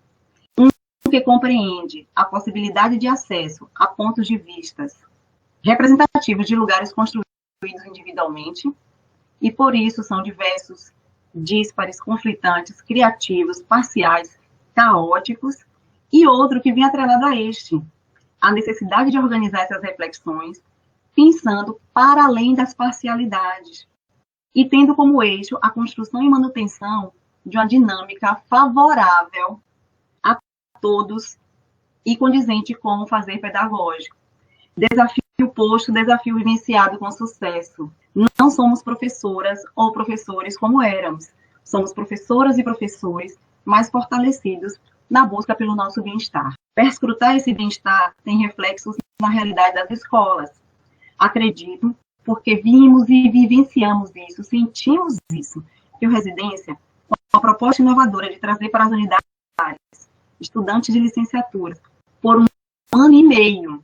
Um que compreende a possibilidade de acesso a pontos de vistas representativos de lugares construídos individualmente, e por isso são diversos, díspares, conflitantes, criativos, parciais, caóticos, e outro que vem atrelado a este, a necessidade de organizar essas reflexões, pensando para além das parcialidades, e tendo como eixo a construção e manutenção de uma dinâmica favorável a todos e condizente com o fazer pedagógico. Desafio posto, desafio vivenciado com sucesso. Não somos professoras ou professores como éramos. Somos professoras e professores mais fortalecidos na busca pelo nosso bem-estar. Perscrutar esse bem-estar tem reflexos na realidade das escolas. Acredito, porque vimos e vivenciamos isso, sentimos isso, que o Residência, com a proposta inovadora de trazer para as unidades estudantes de licenciatura, por um ano e meio,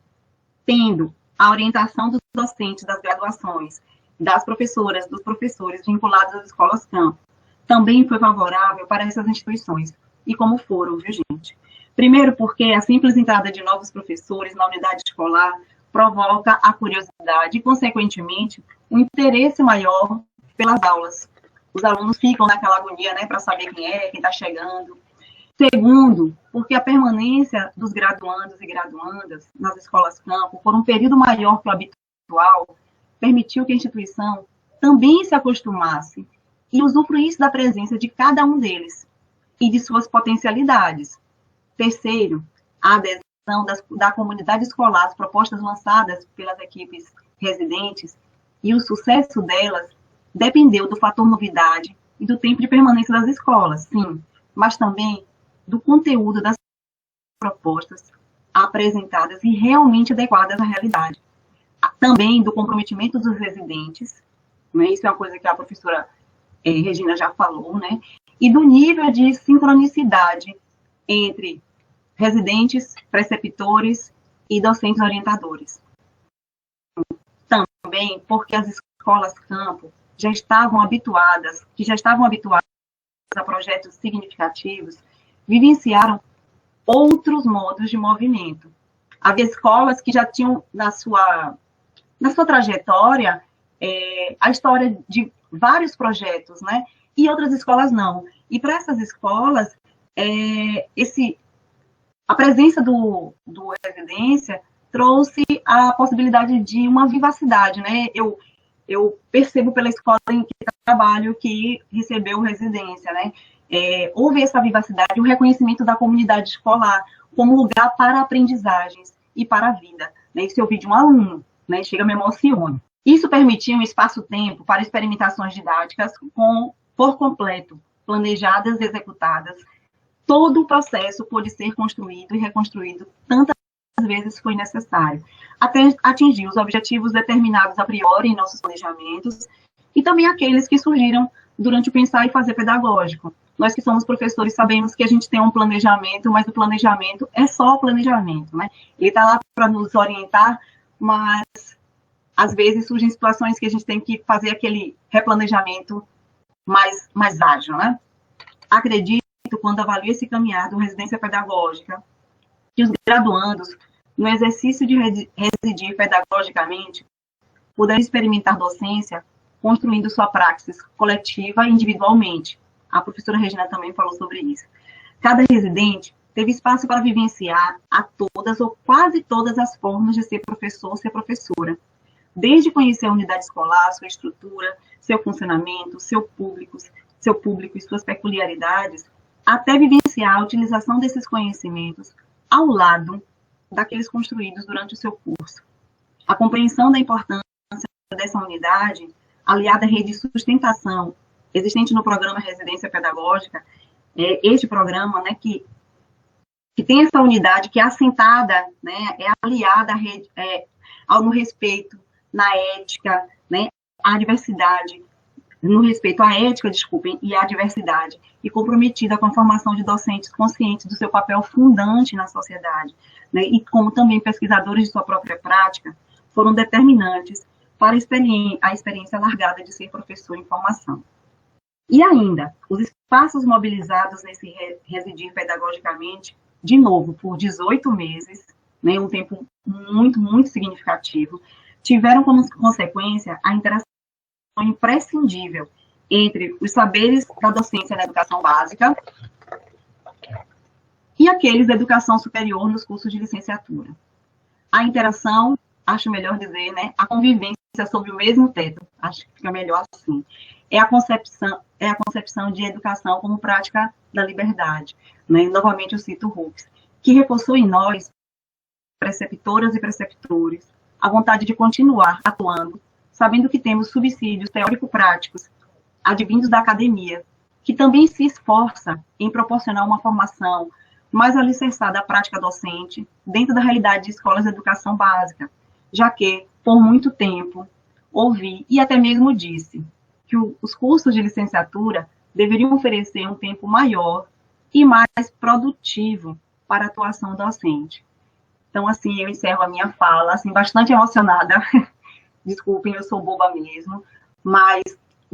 tendo a orientação dos docentes das graduações, das professoras, dos professores vinculados às escolas campo, também foi favorável para essas instituições. E como foram, viu, gente? Primeiro, porque a simples entrada de novos professores na unidade escolar provoca a curiosidade e, consequentemente, um interesse maior pelas aulas. Os alunos ficam naquela agonia, né, para saber quem está chegando. Segundo, porque a permanência dos graduandos e graduandas nas escolas campo por um período maior que o habitual permitiu que a instituição também se acostumasse e usufruísse da presença de cada um deles e de suas potencialidades. Terceiro, a adesão da comunidade escolar às propostas lançadas pelas equipes residentes e o sucesso delas dependeu do fator novidade e do tempo de permanência das escolas, sim, mas também do conteúdo das propostas apresentadas e realmente adequadas à realidade. Também do comprometimento dos residentes, né, isso é uma coisa que a professora Regina já falou, né, e do nível de sincronicidade entre residentes, preceptores e docentes orientadores. Também porque as escolas campo já estavam habituadas a projetos significativos, vivenciaram outros modos de movimento. Havia escolas que já tinham na sua trajetória a história de vários projetos, né? E outras escolas não. E para essas escolas, a presença do residência trouxe a possibilidade de uma vivacidade, né? Eu percebo pela escola em que trabalho que recebeu residência, né? Houve essa vivacidade, o reconhecimento da comunidade escolar como lugar para aprendizagens e para a vida. Né? Isso eu vi de um aluno, né? Chega a me emocionar. Isso permitia um espaço-tempo para experimentações didáticas por completo, planejadas e executadas. Todo o processo pôde ser construído e reconstruído tantas vezes foi necessário, até atingir os objetivos determinados a priori em nossos planejamentos e também aqueles que surgiram durante o pensar e fazer pedagógico. Nós que somos professores sabemos que a gente tem um planejamento, mas o planejamento é só o planejamento, né? Ele está lá para nos orientar, mas às vezes surgem situações que a gente tem que fazer aquele replanejamento mais ágil, né? Acredito, quando avalio esse caminhar do residência pedagógica, que os graduandos, no exercício de residir pedagogicamente, puderam experimentar docência, construindo sua praxis coletiva e individualmente. A professora Regina também falou sobre isso. Cada residente teve espaço para vivenciar a todas ou quase todas as formas de ser professor ou ser professora, desde conhecer a unidade escolar, sua estrutura, seu funcionamento, seu público e suas peculiaridades, até vivenciar a utilização desses conhecimentos ao lado daqueles construídos durante o seu curso. A compreensão da importância dessa unidade, aliada à rede de sustentação existente no programa Residência Pedagógica, este programa, né, que tem essa unidade que é assentada, né, é aliada à rede, no respeito, na ética, né, à diversidade, no respeito à ética, e à diversidade, e comprometida com a formação de docentes conscientes do seu papel fundante na sociedade, né, e como também pesquisadores de sua própria prática, foram determinantes para a experiência largada de ser professor em formação. E ainda, os espaços mobilizados nesse residir pedagogicamente, de novo, por 18 meses, né, um tempo muito, muito significativo, tiveram como consequência a interação imprescindível entre os saberes da docência na educação básica e aqueles da educação superior nos cursos de licenciatura. A interação, acho melhor dizer, né, a convivência sob o mesmo teto, acho que fica melhor assim, é a concepção de educação como prática da liberdade. Né? Novamente eu cito Hooks, que reforçou em nós, preceptoras e preceptores, a vontade de continuar atuando, sabendo que temos subsídios teórico-práticos, advindos da academia, que também se esforça em proporcionar uma formação mais alicerçada à prática docente, dentro da realidade de escolas de educação básica, já que, por muito tempo, ouvi e até mesmo disse que os cursos de licenciatura deveriam oferecer um tempo maior e mais produtivo para a atuação docente. Então, assim, eu encerro a minha fala, assim, bastante emocionada. Desculpem, eu sou boba mesmo, mas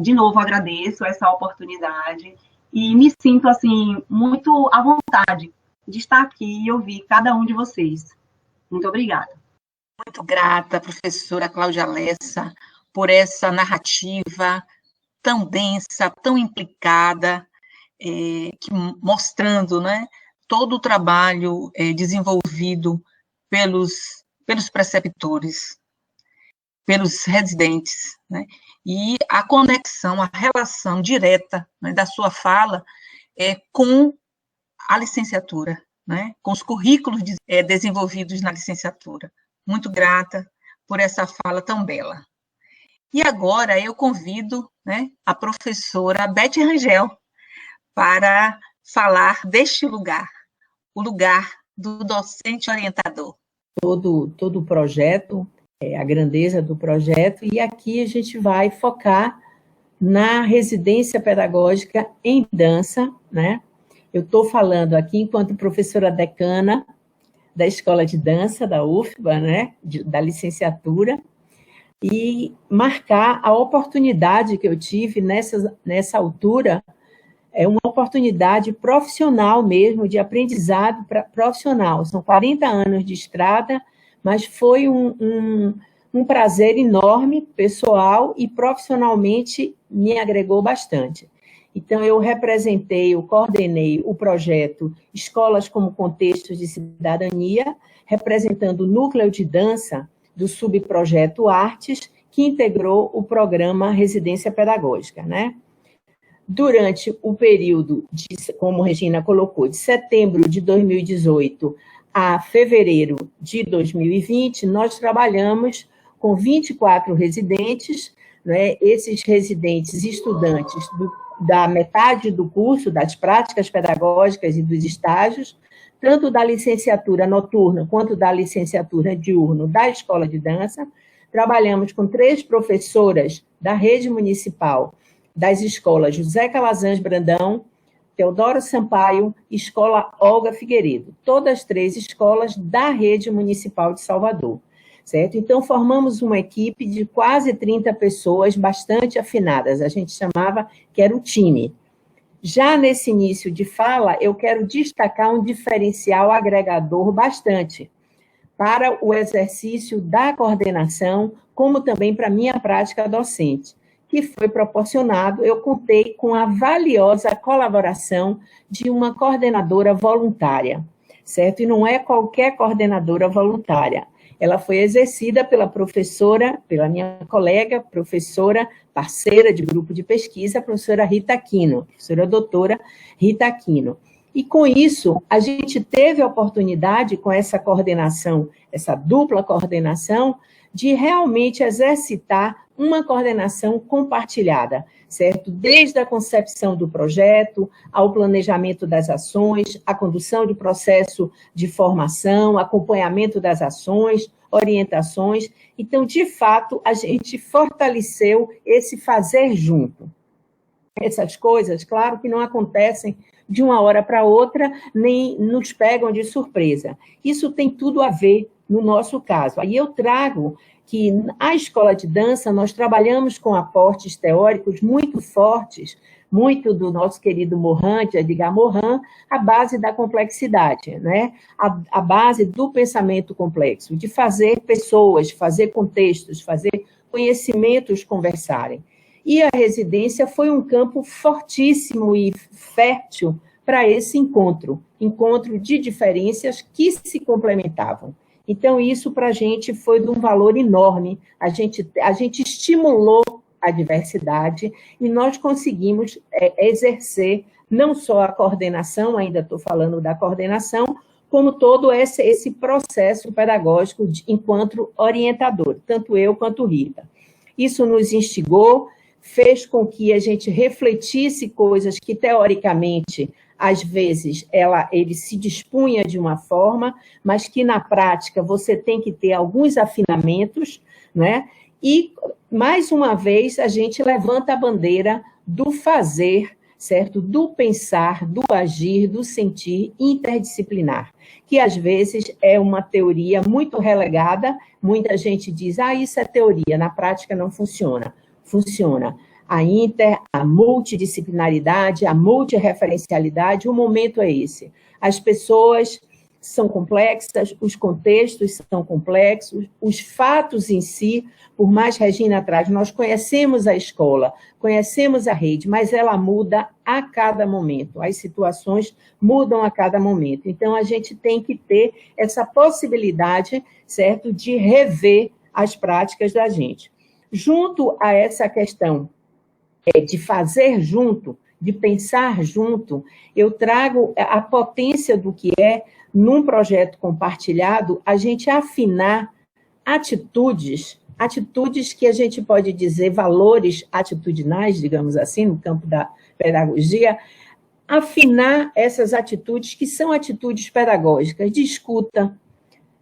de novo, agradeço essa oportunidade e me sinto, assim, muito à vontade de estar aqui e ouvir cada um de vocês. Muito obrigada. Muito grata, professora Cláudia Lessa, por essa narrativa tão densa, tão implicada, mostrando, né, todo o trabalho desenvolvido pelos preceptores, pelos residentes, né, e a conexão, a relação direta, né, da sua fala com a licenciatura, né, com os currículos desenvolvidos na licenciatura. Muito grata por essa fala tão bela. E agora eu convido, né, a professora Beth Rangel para falar deste lugar, o lugar do docente orientador. Todo o projeto, a grandeza do projeto, e aqui a gente vai focar na residência pedagógica em dança, né? Eu estou falando aqui enquanto professora decana da Escola de Dança, da UFBA, né? Da licenciatura, e marcar a oportunidade que eu tive nessa altura, uma oportunidade profissional mesmo, de aprendizado profissional. São 40 anos de estrada, mas foi um prazer enorme, pessoal e profissionalmente me agregou bastante. Então, eu coordenei o projeto Escolas como Contextos de Cidadania, representando o núcleo de dança do subprojeto Artes, que integrou o programa Residência Pedagógica, né? Durante o período, como Regina colocou, de setembro de 2018 a fevereiro de 2020, nós trabalhamos com 24 residentes, né? Esses residentes estudantes da metade do curso, das práticas pedagógicas e dos estágios, tanto da licenciatura noturna quanto da licenciatura diurno da Escola de Dança. Trabalhamos com 3 professoras da rede municipal das escolas José Calazans Brandão, Teodoro Sampaio e Escola Olga Figueiredo, todas 3 escolas da rede municipal de Salvador, certo? Então, formamos uma equipe de quase 30 pessoas bastante afinadas, a gente chamava que era o time. Já nesse início de fala, eu quero destacar um diferencial agregador bastante para o exercício da coordenação, como também para a minha prática docente, que foi proporcionado, eu contei com a valiosa colaboração de uma coordenadora voluntária, certo? E não é qualquer coordenadora voluntária. Ela foi exercida pela minha colega, professora, parceira de grupo de pesquisa, a professora Rita Aquino, professora doutora Rita Aquino. E com isso, a gente teve a oportunidade, com essa coordenação, essa dupla coordenação, de realmente exercitar uma coordenação compartilhada, certo? Desde a concepção do projeto, ao planejamento das ações, a condução de processo de formação, acompanhamento das ações, orientações. Então, de fato, a gente fortaleceu esse fazer junto. Essas coisas, claro que não acontecem de uma hora para outra, nem nos pegam de surpresa. Isso tem tudo a ver no nosso caso. Aí eu trago que a escola de dança nós trabalhamos com aportes teóricos muito fortes, muito do nosso querido Morin, de Edgar Morin, a base da complexidade, né? A base do pensamento complexo, de fazer pessoas, fazer contextos, fazer conhecimentos conversarem. E a residência foi um campo fortíssimo e fértil para esse encontro de diferenças que se complementavam. Então, isso para a gente foi de um valor enorme, a gente estimulou a diversidade e nós conseguimos exercer não só a coordenação, ainda estou falando da coordenação, como todo esse processo pedagógico enquanto orientador, tanto eu quanto Rita. Isso nos instigou, fez com que a gente refletisse coisas que, teoricamente, às vezes, ele se dispunha de uma forma, mas que, na prática, você tem que ter alguns afinamentos, né? E, mais uma vez, a gente levanta a bandeira do fazer, certo? Do pensar, do agir, do sentir interdisciplinar, que, às vezes, é uma teoria muito relegada. Muita gente diz, isso é teoria, na prática não funciona. Funciona. a a multidisciplinaridade, a multireferencialidade, o momento é esse. As pessoas são complexas, os contextos são complexos, os fatos em si, por mais Regina traz, nós conhecemos a escola, conhecemos a rede, mas ela muda a cada momento, as situações mudam a cada momento. Então, a gente tem que ter essa possibilidade, certo, de rever as práticas da gente. Junto a essa questão de fazer junto, de pensar junto, eu trago a potência do que é, num projeto compartilhado, a gente afinar atitudes que a gente pode dizer valores atitudinais, digamos assim, no campo da pedagogia, afinar essas atitudes que são atitudes pedagógicas, de escuta,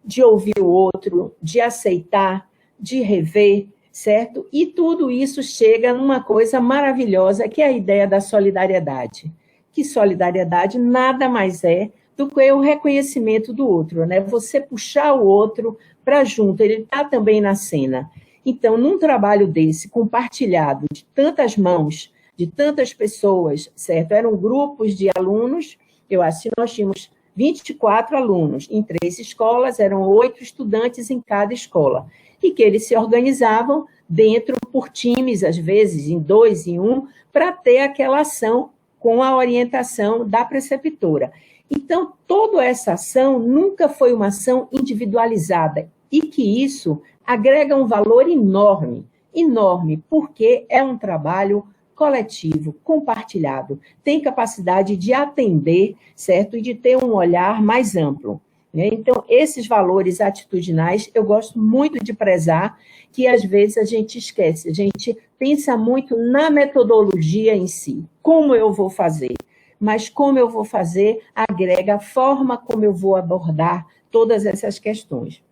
de ouvir o outro, de aceitar, de rever, certo? E tudo isso chega numa coisa maravilhosa, que é a ideia da solidariedade. Que solidariedade nada mais é do que o reconhecimento do outro, né? Você puxar o outro para junto, ele está também na cena. Então, num trabalho desse, compartilhado, de tantas mãos, de tantas pessoas, certo? Eram grupos de alunos, eu acho que nós tínhamos 24 alunos em 3 escolas, eram 8 estudantes em cada escola, e que eles se organizavam dentro por times, às vezes, em 2, em 1, para ter aquela ação com a orientação da preceptora. Então, toda essa ação nunca foi uma ação individualizada, e que isso agrega um valor enorme, enorme, porque é um trabalho coletivo, compartilhado, tem capacidade de atender, certo? E de ter um olhar mais amplo, né? Então, esses valores atitudinais, eu gosto muito de prezar, que às vezes a gente esquece, a gente pensa muito na metodologia em si, como eu vou fazer, mas como eu vou fazer agrega a forma como eu vou abordar todas essas questões.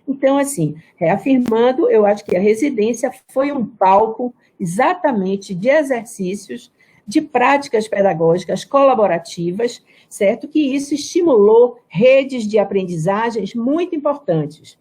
Então, assim, reafirmando, eu acho que a residência foi um palco exatamente de exercícios, de práticas pedagógicas colaborativas, certo? Que isso estimulou redes de aprendizagens muito importantes.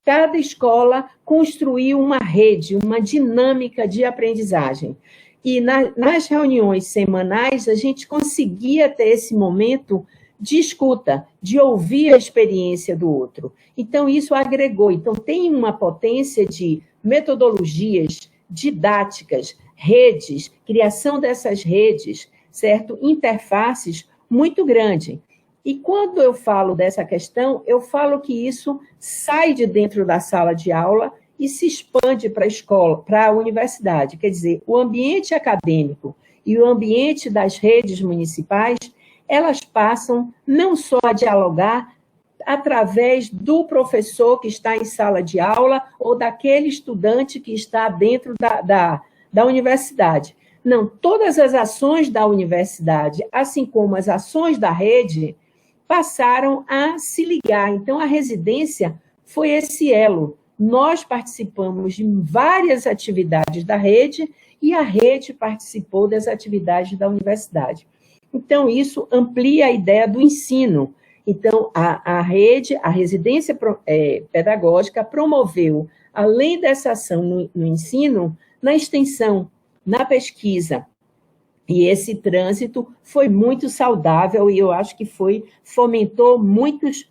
Cada escola construiu uma rede, uma dinâmica de aprendizagem. E nas reuniões semanais, a gente conseguia ter esse momento de escuta, de ouvir a experiência do outro. Então, isso agregou. Então, tem uma potência de metodologias, didáticas, redes, criação dessas redes, certo? Interfaces muito grande. E quando eu falo dessa questão, eu falo que isso sai de dentro da sala de aula e se expande para a escola, para a universidade. Quer dizer, o ambiente acadêmico e o ambiente das redes municipais, elas passam não só a dialogar através do professor que está em sala de aula ou daquele estudante que está dentro da universidade. Não, todas as ações da universidade, assim como as ações da rede, passaram a se ligar. Então, a residência foi esse elo. Nós participamos de várias atividades da rede e a rede participou das atividades da universidade. Então, isso amplia a ideia do ensino. Então, a rede, a residência pedagógica promoveu, além dessa ação no ensino, na extensão, na pesquisa. E esse trânsito foi muito saudável e eu acho que fomentou muitos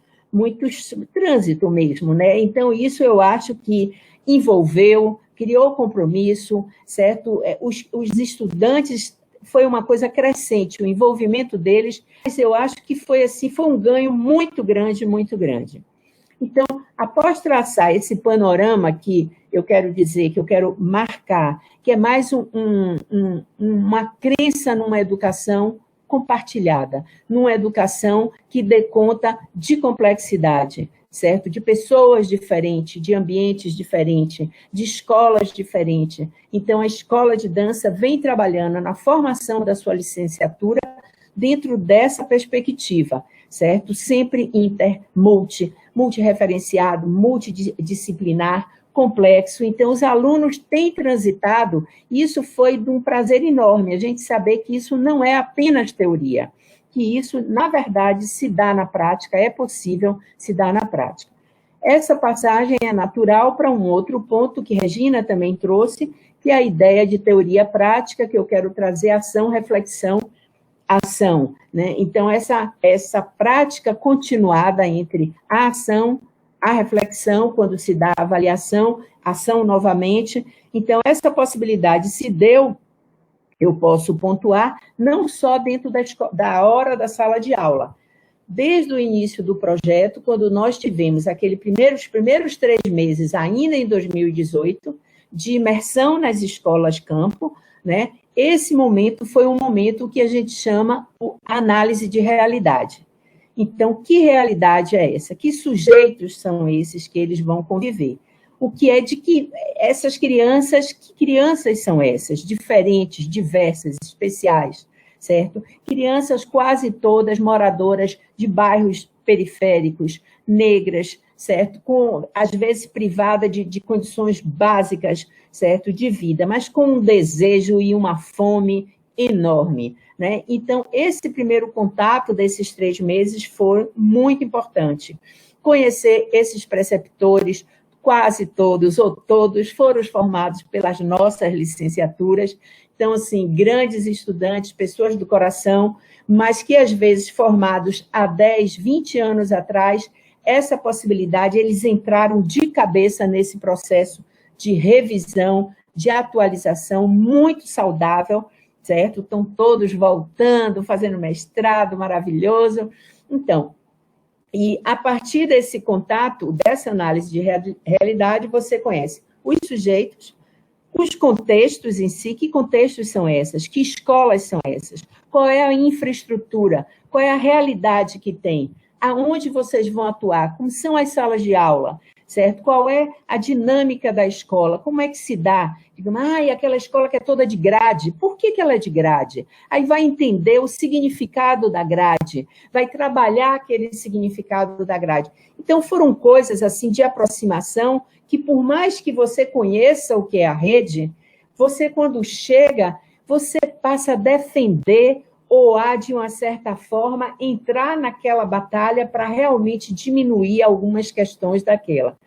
trânsito mesmo, né? Então, isso eu acho que envolveu, criou compromisso, certo? Os estudantes, foi uma coisa crescente, o envolvimento deles, mas eu acho que foi assim, foi um ganho muito grande, muito grande. Então, após traçar esse panorama que eu quero dizer, que eu quero marcar, que é mais uma crença numa educação compartilhada, numa educação que dê conta de complexidade, certo? De pessoas diferentes, de ambientes diferentes, de escolas diferentes. Então, a escola de dança vem trabalhando na formação da sua licenciatura dentro dessa perspectiva, certo? Sempre multireferenciado, multidisciplinar, complexo. Então, os alunos têm transitado, e isso foi de um prazer enorme, a gente saber que isso não é apenas teoria, que isso, na verdade, se dá na prática, é possível se dar na prática. Essa passagem é natural para um outro ponto que Regina também trouxe, que é a ideia de teoria prática, que eu quero trazer ação, reflexão, ação, né? Então, essa prática continuada entre a ação, a reflexão, quando se dá a avaliação, ação novamente. Então, essa possibilidade se deu, eu posso pontuar, não só dentro da hora da sala de aula. Desde o início do projeto, quando nós tivemos os primeiros 3 meses, ainda em 2018, de imersão nas escolas campo, né? Esse momento foi um momento que a gente chama de análise de realidade. Então, que realidade é essa? Que sujeitos são esses que eles vão conviver? O que é de que essas crianças, que crianças são essas? Diferentes, diversas, especiais, certo? Crianças quase todas moradoras de bairros periféricos, negras, certo? Às vezes privada de condições básicas, certo? De vida, mas com um desejo e uma fome enorme, né? Então, esse primeiro contato desses 3 meses foi muito importante. Conhecer esses preceptores, quase todos ou todos foram formados pelas nossas licenciaturas. Então, assim, grandes estudantes, pessoas do coração, mas que, às vezes, formados há 10, 20 anos atrás, essa possibilidade, eles entraram de cabeça nesse processo de revisão, de atualização muito saudável, certo? Estão todos voltando, fazendo mestrado maravilhoso. Então, e a partir desse contato, dessa análise de realidade, você conhece os sujeitos, os contextos em si. Que contextos são esses? Que escolas são essas? Qual é a infraestrutura? Qual é a realidade que tem? Aonde vocês vão atuar? Como são as salas de aula? Certo? Qual é a dinâmica da escola? Como é que se dá? Digamos, aquela escola que é toda de grade. Por que ela é de grade? Aí vai entender o significado da grade, vai trabalhar aquele significado da grade. Então, foram coisas assim de aproximação que, por mais que você conheça o que é a rede, você, quando chega, você passa a defender ou a, de uma certa forma, entrar naquela batalha para realmente diminuir algumas questões daquela.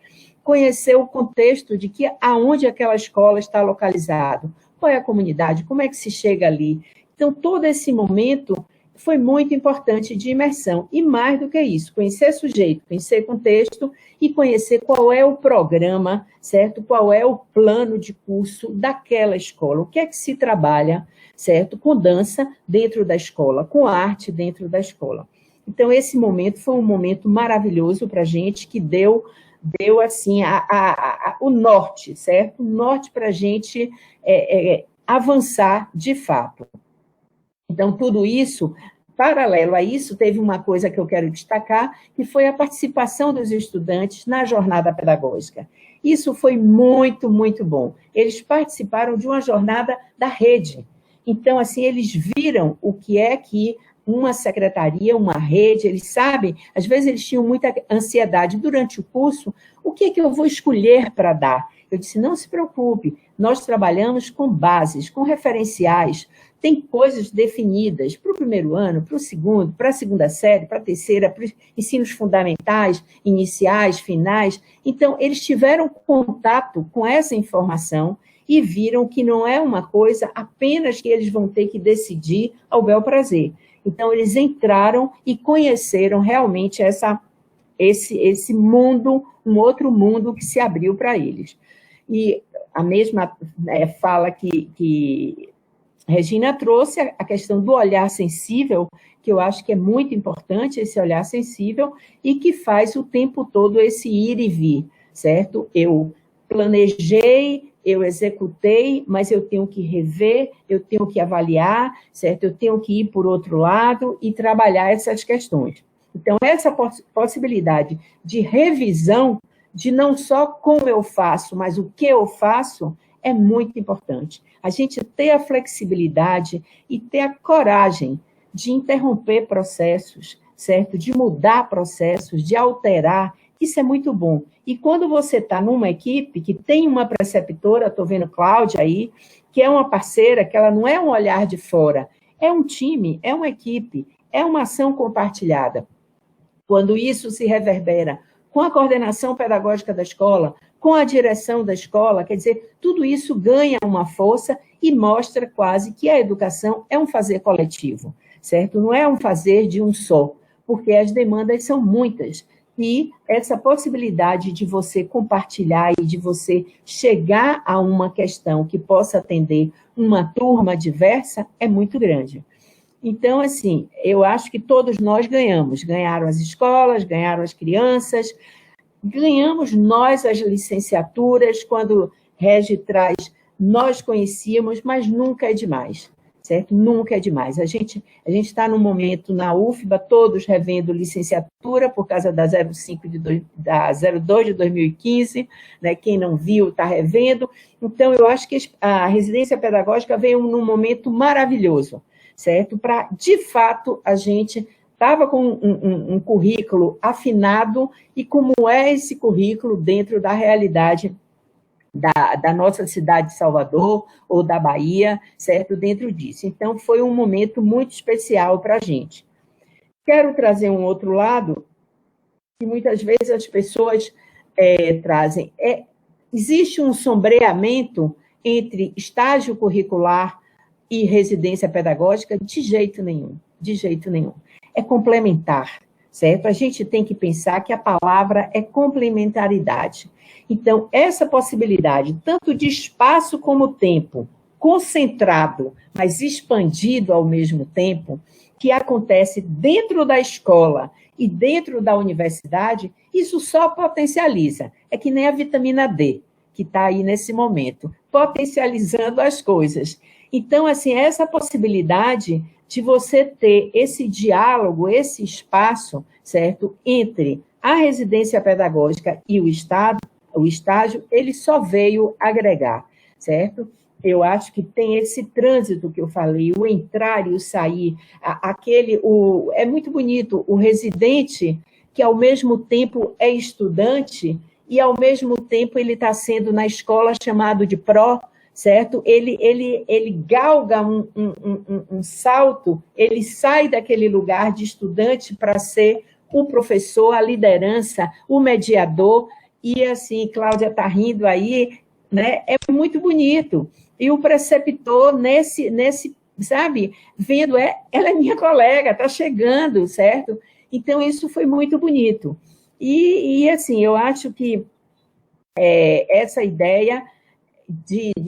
Conhecer o contexto de que aonde aquela escola está localizada, qual é a comunidade, como é que se chega ali. Então, todo esse momento foi muito importante de imersão. E mais do que isso, conhecer sujeito, conhecer contexto e conhecer qual é o programa, certo? Qual é o plano de curso daquela escola, o que é que se trabalha, certo? Com dança dentro da escola, com arte dentro da escola. Então, esse momento foi um momento maravilhoso para a gente, que deu assim, o norte, certo? O norte para a gente avançar de fato. Então, tudo isso, paralelo a isso, teve uma coisa que eu quero destacar, que foi a participação dos estudantes na jornada pedagógica. Isso foi muito, muito bom. Eles participaram de uma jornada da rede. Então, assim, eles viram o que é que uma secretaria, uma rede, eles sabem, às vezes eles tinham muita ansiedade durante o curso, o que é que eu vou escolher para dar? Eu disse, não se preocupe, nós trabalhamos com bases, com referenciais, tem coisas definidas para o primeiro ano, para o segundo, para a segunda série, para a terceira, para os ensinos fundamentais, iniciais, finais. Então, eles tiveram contato com essa informação e viram que não é uma coisa apenas que eles vão ter que decidir ao bel prazer. Então, eles entraram e conheceram realmente esse mundo, um outro mundo que se abriu para eles. E a mesma fala que Regina trouxe, a questão do olhar sensível, que eu acho que é muito importante, esse olhar sensível, e que faz o tempo todo esse ir e vir, certo? Eu planejei, eu executei, mas eu tenho que rever, eu tenho que avaliar, certo? Eu tenho que ir por outro lado e trabalhar essas questões. Então, essa possibilidade de revisão, de não só como eu faço, mas o que eu faço, é muito importante. A gente ter a flexibilidade e ter a coragem de interromper processos, certo? De mudar processos, de alterar, isso é muito bom. E quando você está numa equipe que tem uma preceptora, estou vendo Cláudia aí, que é uma parceira, que ela não é um olhar de fora, é um time, é uma equipe, é uma ação compartilhada. Quando isso se reverbera com a coordenação pedagógica da escola, com a direção da escola, quer dizer, tudo isso ganha uma força e mostra quase que a educação é um fazer coletivo, certo? Não é um fazer de um só, porque as demandas são muitas. E essa possibilidade de você compartilhar e de você chegar a uma questão que possa atender uma turma diversa é muito grande. Então, assim, eu acho que todos nós ganhamos. Ganharam as escolas, ganharam as crianças, ganhamos nós as licenciaturas, quando Regi traz, nós conhecíamos, mas nunca é demais, certo? Nunca é demais. A gente está num momento na UFBA, todos revendo licenciatura, por causa da 02 de 2015, né? Quem não viu está revendo. Então, eu acho que a residência pedagógica veio num momento maravilhoso, certo? Para, de fato, a gente estava com um currículo afinado, e como é esse currículo dentro da realidade da nossa cidade de Salvador ou da Bahia, certo? Dentro disso. Então, foi um momento muito especial para a gente. Quero trazer um outro lado, que muitas vezes as pessoas trazem. Existe um sombreamento entre estágio curricular e residência pedagógica? De jeito nenhum, de jeito nenhum. É complementar, certo? A gente tem que pensar que a palavra é complementaridade. Então, essa possibilidade, tanto de espaço como tempo, concentrado, mas expandido ao mesmo tempo, que acontece dentro da escola e dentro da universidade, isso só potencializa. É que nem a vitamina D, que está aí nesse momento, potencializando as coisas. Então, assim, essa possibilidade de você ter esse diálogo, esse espaço, certo, entre a residência pedagógica e o estágio, ele só veio agregar, certo? Eu acho que tem esse trânsito que eu falei, o entrar e o sair, é muito bonito, o residente que ao mesmo tempo é estudante e ao mesmo tempo ele está sendo na escola chamado de pró, certo? Ele galga um salto, ele sai daquele lugar de estudante para ser o professor, a liderança, o mediador, e assim, Cláudia está rindo aí, né? É muito bonito. E o preceptor, nesse sabe, vendo, ela é minha colega, está chegando, certo? Então, isso foi muito bonito. E assim, eu acho que essa ideia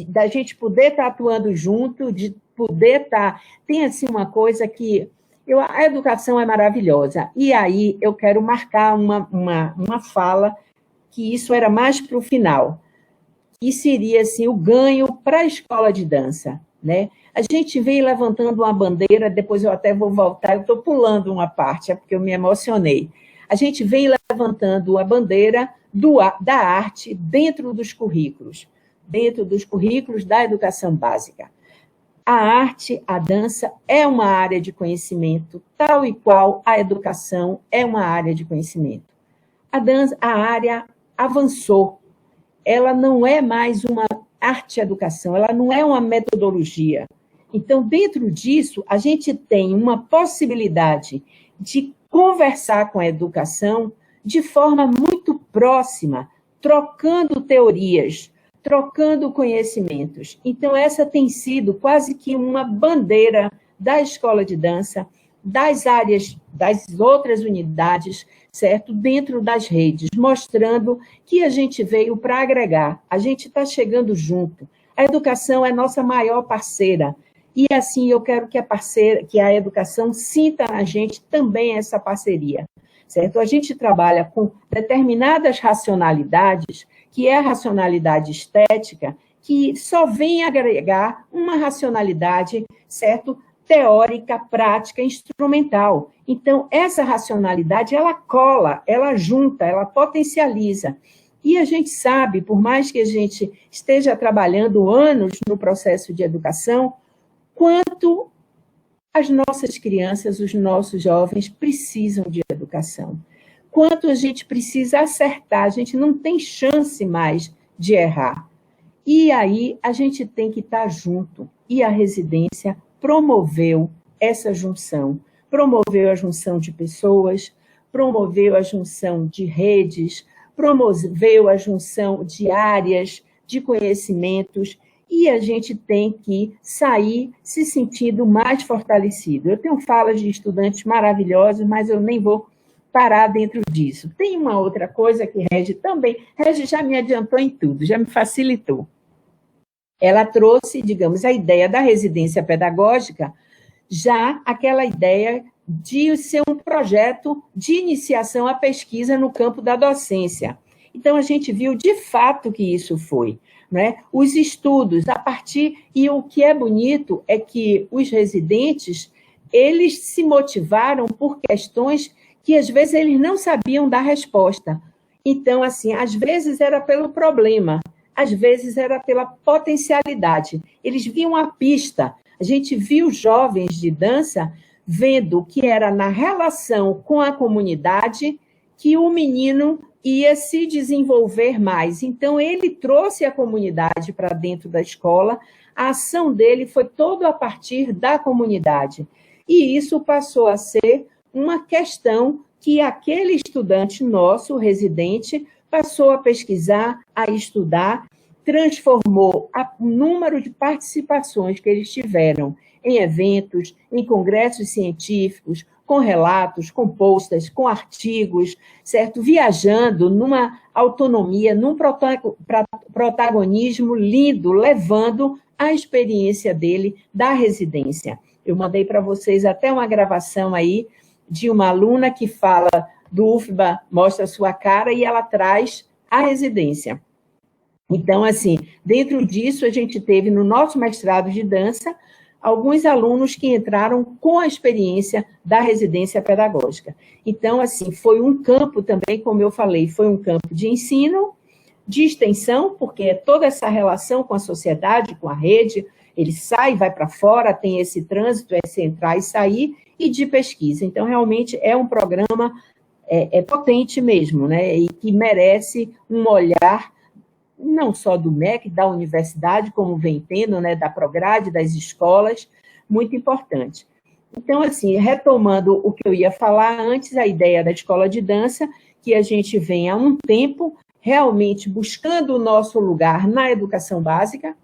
da gente poder estar atuando junto, de poder estar... Tem, assim, uma coisa que... a educação é maravilhosa. E aí eu quero marcar uma fala que isso era mais para o final, que seria, assim, o ganho para a escola de dança, né? A gente vem levantando uma bandeira, depois eu até vou voltar, eu estou pulando uma parte, é porque eu me emocionei. A gente vem levantando a bandeira da arte dentro dos currículos da educação básica. A arte, a dança, é uma área de conhecimento, tal e qual a educação é uma área de conhecimento. A área avançou. Ela não é mais uma arte-educação, ela não é uma metodologia. Então, dentro disso, a gente tem uma possibilidade de conversar com a educação de forma muito próxima, trocando teorias, trocando conhecimentos. Então, essa tem sido quase que uma bandeira da escola de dança, das áreas, das outras unidades, certo? Dentro das redes, mostrando que a gente veio para agregar, a gente está chegando junto. A educação é nossa maior parceira, e assim eu quero que a educação sinta na gente também essa parceria, certo? A gente trabalha com determinadas racionalidades, que é a racionalidade estética, que só vem agregar uma racionalidade, certo? Teórica, prática, instrumental. Então, essa racionalidade, ela cola, ela junta, ela potencializa. E a gente sabe, por mais que a gente esteja trabalhando anos no processo de educação, quanto as nossas crianças, os nossos jovens precisam de educação. Quanto a gente precisa acertar, a gente não tem chance mais de errar. E aí a gente tem que estar junto. E a residência promoveu essa junção, promoveu a junção de pessoas, promoveu a junção de redes, promoveu a junção de áreas, de conhecimentos, e a gente tem que sair se sentindo mais fortalecido. Eu tenho falas de estudantes maravilhosos, mas eu nem vou parar dentro disso. Tem uma outra coisa que Regi já me adiantou em tudo, já me facilitou. Ela trouxe, digamos, a ideia da residência pedagógica, já aquela ideia de ser um projeto de iniciação à pesquisa no campo da docência. Então, a gente viu de fato que isso foi, né? Os estudos, e o que é bonito é que os residentes, eles se motivaram por questões que, às vezes, eles não sabiam dar resposta. Então, assim, às vezes era pelo problema, às vezes era pela potencialidade. Eles viam a pista. A gente viu jovens de dança vendo que era na relação com a comunidade que o menino ia se desenvolver mais. Então, ele trouxe a comunidade para dentro da escola, a ação dele foi toda a partir da comunidade. E isso passou a ser uma questão que aquele estudante nosso, residente, passou a pesquisar, a estudar, transformou o número de participações que eles tiveram em eventos, em congressos científicos, com relatos, com posters, com artigos, certo? Viajando numa autonomia, num protagonismo lindo, levando a experiência dele da residência. Eu mandei para vocês até uma gravação aí de uma aluna que fala do UFBA, mostra a sua cara, e ela traz a residência. Então, assim, dentro disso, a gente teve no nosso mestrado de dança alguns alunos que entraram com a experiência da residência pedagógica. Então, assim, foi um campo também, como eu falei, foi um campo de ensino, de extensão, porque é toda essa relação com a sociedade, com a rede, ele sai, vai para fora, tem esse trânsito, esse entrar e sair, e de pesquisa. Então, realmente, é um programa potente mesmo, né? E que merece um olhar não só do MEC, da universidade, como vem tendo, né, da Prograde, das escolas, muito importante. Então, assim, retomando o que eu ia falar antes, a ideia da escola de dança, que a gente vem há um tempo realmente buscando o nosso lugar na educação básica.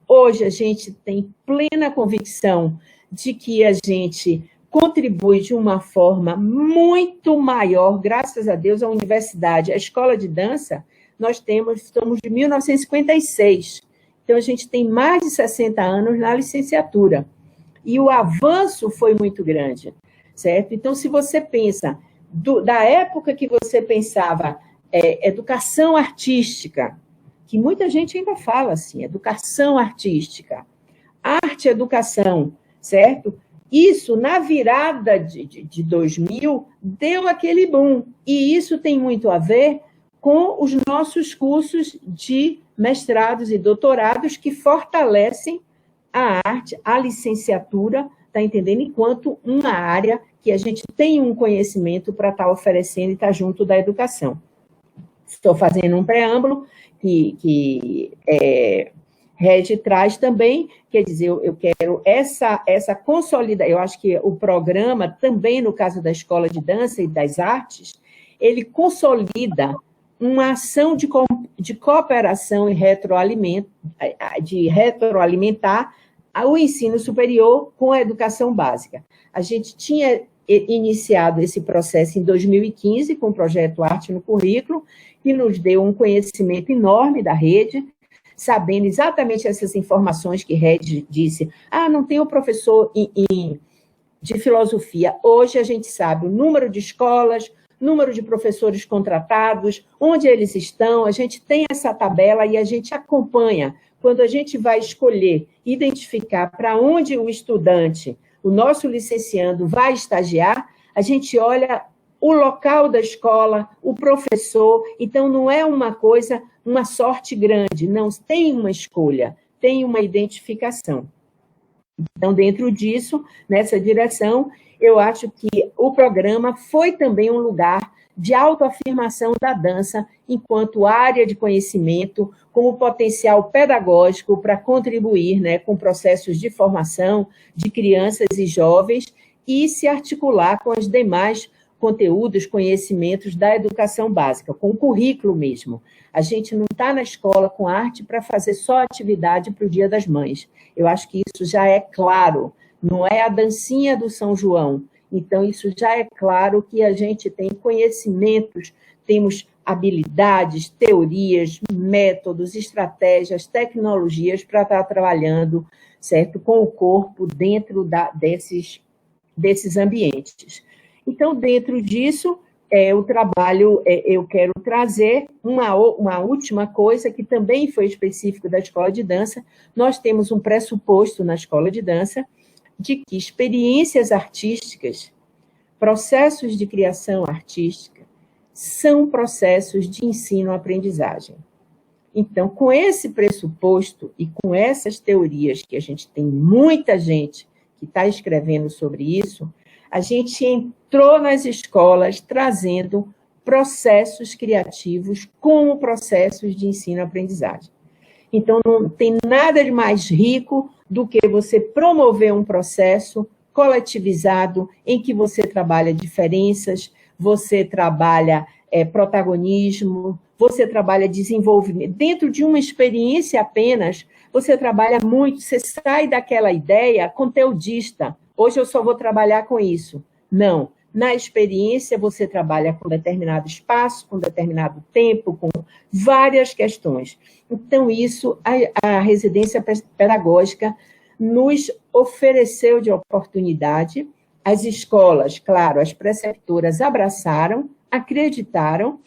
Hoje a gente tem plena convicção de que a gente contribui de uma forma muito maior, graças a Deus, a universidade, a escola de dança. Nós estamos de 1956, então a gente tem mais de 60 anos na licenciatura, e o avanço foi muito grande, certo? Então, se você pensa, da época que você pensava educação artística, que muita gente ainda fala assim, educação artística, arte e educação, certo? Isso, na virada de 2000, deu aquele boom, e isso tem muito a ver com os nossos cursos de mestrados e doutorados que fortalecem a arte, a licenciatura, está entendendo? Enquanto uma área que a gente tem um conhecimento para estar oferecendo e estar junto da educação. Estou fazendo um preâmbulo que Regi traz também, quer dizer, eu quero essa consolidação, eu acho que o programa também, no caso da Escola de Dança e das Artes, ele consolida uma ação de cooperação e retroalimentar o ensino superior com a educação básica. A gente tinha iniciado esse processo em 2015 com o projeto Arte no Currículo, que nos deu um conhecimento enorme da rede, sabendo exatamente essas informações que Regi disse. Não tem o professor de filosofia. Hoje a gente sabe o número de escolas, número de professores contratados, onde eles estão, a gente tem essa tabela e a gente acompanha. Quando a gente vai escolher, identificar para onde o estudante, o nosso licenciando, vai estagiar, a gente olha o local da escola, o professor, então não é uma coisa, uma sorte grande, não, tem uma escolha, tem uma identificação. Então, dentro disso, nessa direção, eu acho que o programa foi também um lugar de autoafirmação da dança enquanto área de conhecimento, como potencial pedagógico para contribuir, né, com processos de formação de crianças e jovens e se articular com as demais conteúdos, conhecimentos da educação básica, com o currículo mesmo. A gente não está na escola com arte para fazer só atividade para o Dia das Mães. Eu acho que isso já é claro, não é a dancinha do São João. Então, isso já é claro que a gente tem conhecimentos, temos habilidades, teorias, métodos, estratégias, tecnologias para estar trabalhando, certo, com o corpo dentro desses ambientes. Então, dentro disso, o trabalho, eu quero trazer uma última coisa que também foi específico da escola de dança. Nós temos um pressuposto na escola de dança de que experiências artísticas, processos de criação artística, são processos de ensino-aprendizagem. Então, com esse pressuposto e com essas teorias, que a gente tem muita gente que está escrevendo sobre isso, a gente entrou nas escolas trazendo processos criativos como processos de ensino-aprendizagem. Então, não tem nada de mais rico do que você promover um processo coletivizado em que você trabalha diferenças, você trabalha protagonismo, você trabalha desenvolvimento. Dentro de uma experiência apenas, você trabalha muito, você sai daquela ideia conteudista. Hoje eu só vou trabalhar com isso. Não. Na experiência, você trabalha com determinado espaço, com determinado tempo, com várias questões. Então, isso a residência pedagógica nos ofereceu de oportunidade. As escolas, claro, as preceptoras abraçaram, acreditaram,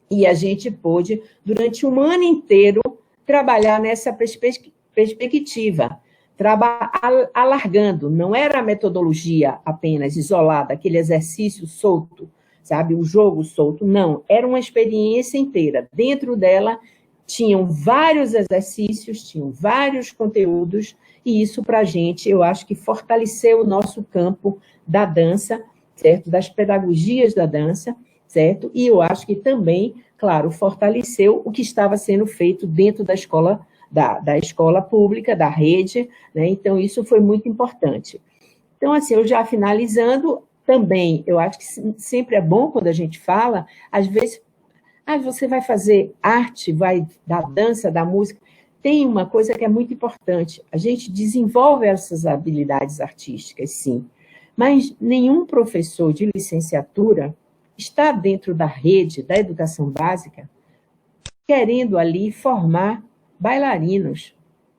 e a gente pôde, durante um ano inteiro, trabalhar nessa perspectiva, alargando. Não era a metodologia apenas isolada, aquele exercício solto, sabe, o jogo solto, não. Era uma experiência inteira. Dentro dela, tinham vários exercícios, tinham vários conteúdos, e isso, para a gente, eu acho que fortaleceu o nosso campo da dança, certo? Das pedagogias da dança, certo? E eu acho que também, claro, fortaleceu o que estava sendo feito dentro da escola, da escola pública, da rede, né? Então, isso foi muito importante. Então, assim, eu já finalizando, também, eu acho que sempre é bom quando a gente fala, às vezes, você vai fazer arte, vai da dança, da música. Tem uma coisa que é muito importante, a gente desenvolve essas habilidades artísticas, sim, mas nenhum professor de licenciatura está dentro da rede da educação básica querendo ali formar bailarinos,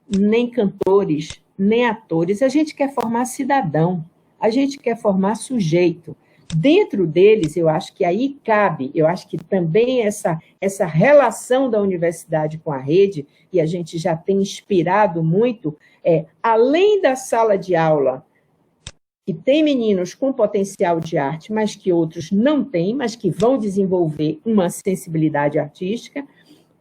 nem cantores, nem atores. A gente quer formar cidadão, a gente quer formar sujeito. Dentro deles, eu acho que aí cabe, eu acho que também essa relação da universidade com a rede, e a gente já tem inspirado muito, além da sala de aula, que tem meninos com potencial de arte, mas que outros não têm, mas que vão desenvolver uma sensibilidade artística,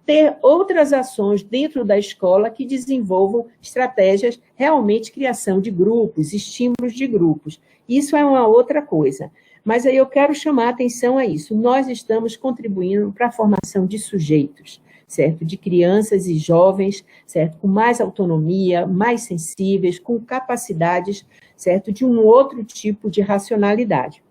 ter outras ações dentro da escola que desenvolvam estratégias, realmente criação de grupos, estímulos de grupos. Isso é uma outra coisa. Mas aí eu quero chamar a atenção a isso. Nós estamos contribuindo para a formação de sujeitos, certo? De crianças e jovens, certo? Com mais autonomia, mais sensíveis, com capacidades, certo? De um outro tipo de racionalidade.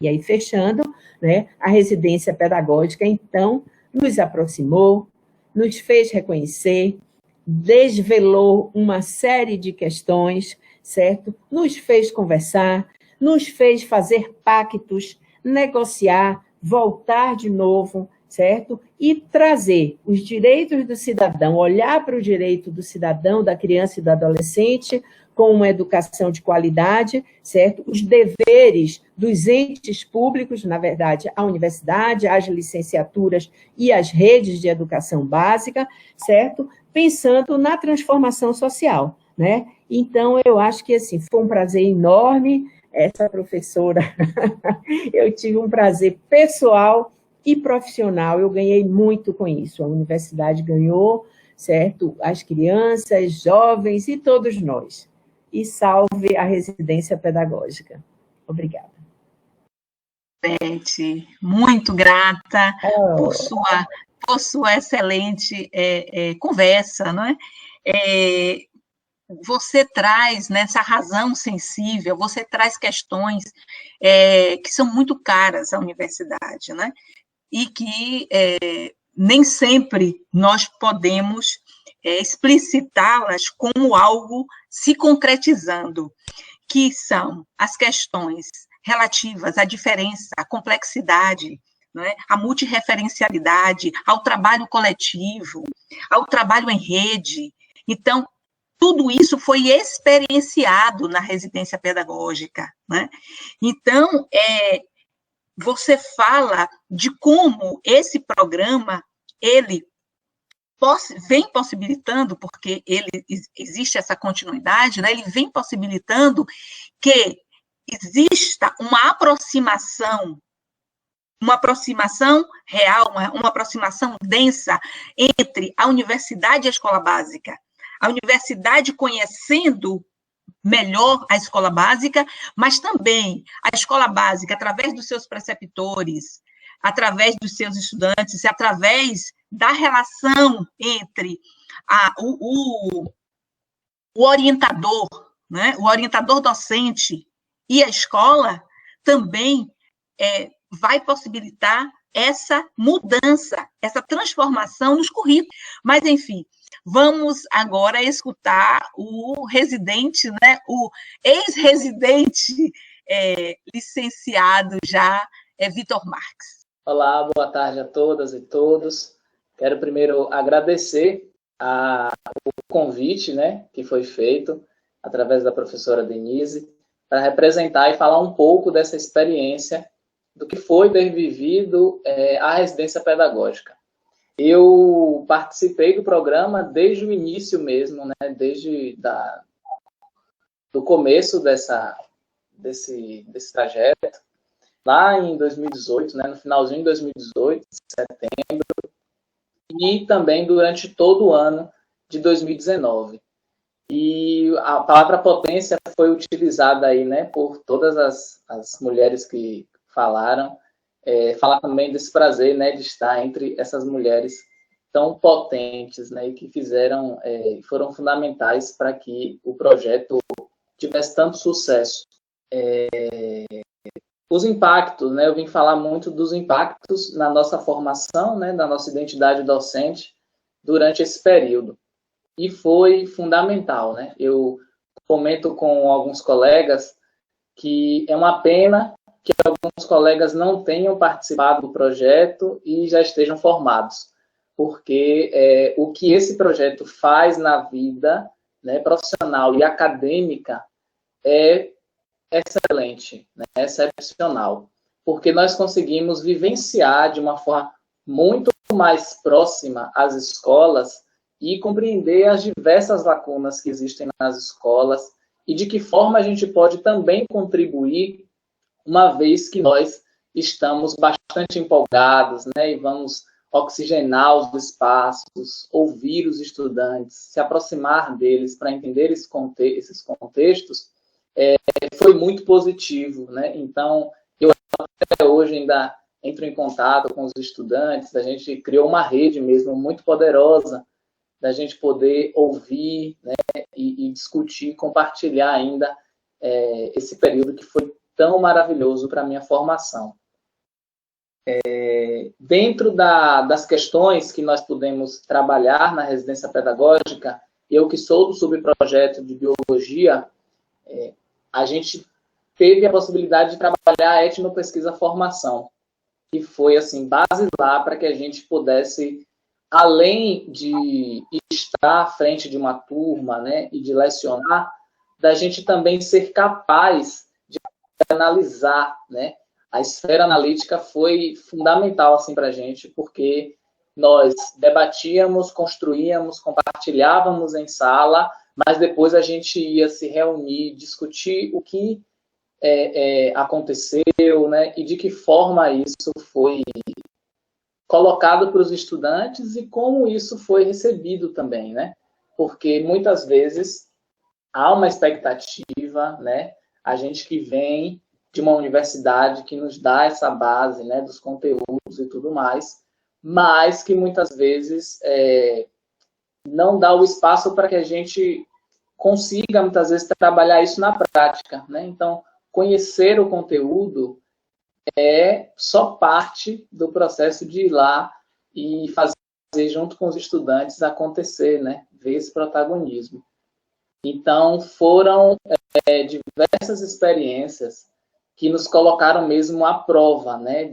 E aí, fechando, né, a residência pedagógica, então, nos aproximou, nos fez reconhecer, desvelou uma série de questões, certo? Nos fez conversar, nos fez fazer pactos, negociar, voltar de novo, certo? E trazer os direitos do cidadão, olhar para o direito do cidadão, da criança e do adolescente, com uma educação de qualidade, certo? Os deveres dos entes públicos, na verdade, a universidade, as licenciaturas e as redes de educação básica, certo? Pensando na transformação social, né? Então, eu acho que, assim, foi um prazer enorme. Essa professora, eu tive um prazer pessoal e profissional, eu ganhei muito com isso. A universidade ganhou, certo? As crianças, jovens e todos nós. E salve a residência pedagógica. Obrigada. Muito grata por sua excelente conversa, não é? você traz nessa razão sensível, você traz questões que são muito caras à universidade, né? E que nem sempre nós podemos explicitá-las como algo se concretizando, que são as questões relativas à diferença, à complexidade, né, à multirreferencialidade, ao trabalho coletivo, ao trabalho em rede. Então, tudo isso foi experienciado na residência pedagógica, né? Então, você fala de como esse programa, ele vem possibilitando, porque existe essa continuidade, né? Ele vem possibilitando que exista uma aproximação real, uma aproximação densa entre a universidade e a escola básica. A universidade conhecendo melhor a escola básica, mas também a escola básica, através dos seus preceptores, através dos seus estudantes, através da relação entre o orientador, né, o orientador docente e a escola, também vai possibilitar essa mudança, essa transformação nos currículos. Mas, enfim, vamos agora escutar o residente, né, o ex-residente licenciado já, Vitor Marques. Olá, boa tarde a todas e todos. Quero primeiro agradecer o convite, né, que foi feito através da professora Denise, para representar e falar um pouco dessa experiência do que foi ter vivido a residência pedagógica. Eu participei do programa desde o início mesmo, né, desde do começo desse trajeto, lá em 2018, né, no finalzinho de 2018, setembro, e também durante todo o ano de 2019. E a palavra potência foi utilizada aí, né, por todas as mulheres que falaram, falar também desse prazer, né, de estar entre essas mulheres tão potentes, né, e que foram fundamentais para que o projeto tivesse tanto sucesso. Os impactos, né, eu vim falar muito dos impactos na nossa formação, né, na nossa identidade docente durante esse período. E foi fundamental, né? Eu comento com alguns colegas que é uma pena que alguns colegas não tenham participado do projeto e já estejam formados, porque o que esse projeto faz na vida, né, profissional e acadêmica é excelente, né, excepcional, porque nós conseguimos vivenciar de uma forma muito mais próxima as escolas e compreender as diversas lacunas que existem nas escolas e de que forma a gente pode também contribuir, uma vez que nós estamos bastante empolgados, né, e vamos oxigenar os espaços, ouvir os estudantes, se aproximar deles para entender esses contextos, foi muito positivo, né? Então, eu até hoje ainda entro em contato com os estudantes, a gente criou uma rede mesmo muito poderosa da gente poder ouvir, né, e discutir, compartilhar ainda esse período que foi tão maravilhoso para a minha formação. Dentro das questões que nós pudemos trabalhar na residência pedagógica, eu que sou do subprojeto de biologia, a gente teve a possibilidade de trabalhar a etnopesquisa-formação, que foi assim, base lá para que a gente pudesse, além de estar à frente de uma turma, né, e de lecionar, da gente também ser capaz de analisar, né? A esfera analítica foi fundamental assim, para a gente, porque nós debatíamos, construíamos, compartilhávamos em sala, mas depois a gente ia se reunir, discutir o que aconteceu, né, e de que forma isso foi colocado para os estudantes e como isso foi recebido também, né? Porque muitas vezes há uma expectativa, né? A gente que vem de uma universidade que nos dá essa base, né, dos conteúdos e tudo mais, mas que muitas vezes não dá o espaço para que a gente consiga, muitas vezes, trabalhar isso na prática, né? Então, conhecer o conteúdo é só parte do processo de ir lá e fazer junto com os estudantes acontecer, né? Ver esse protagonismo. Então, foram diversas experiências que nos colocaram mesmo à prova, né?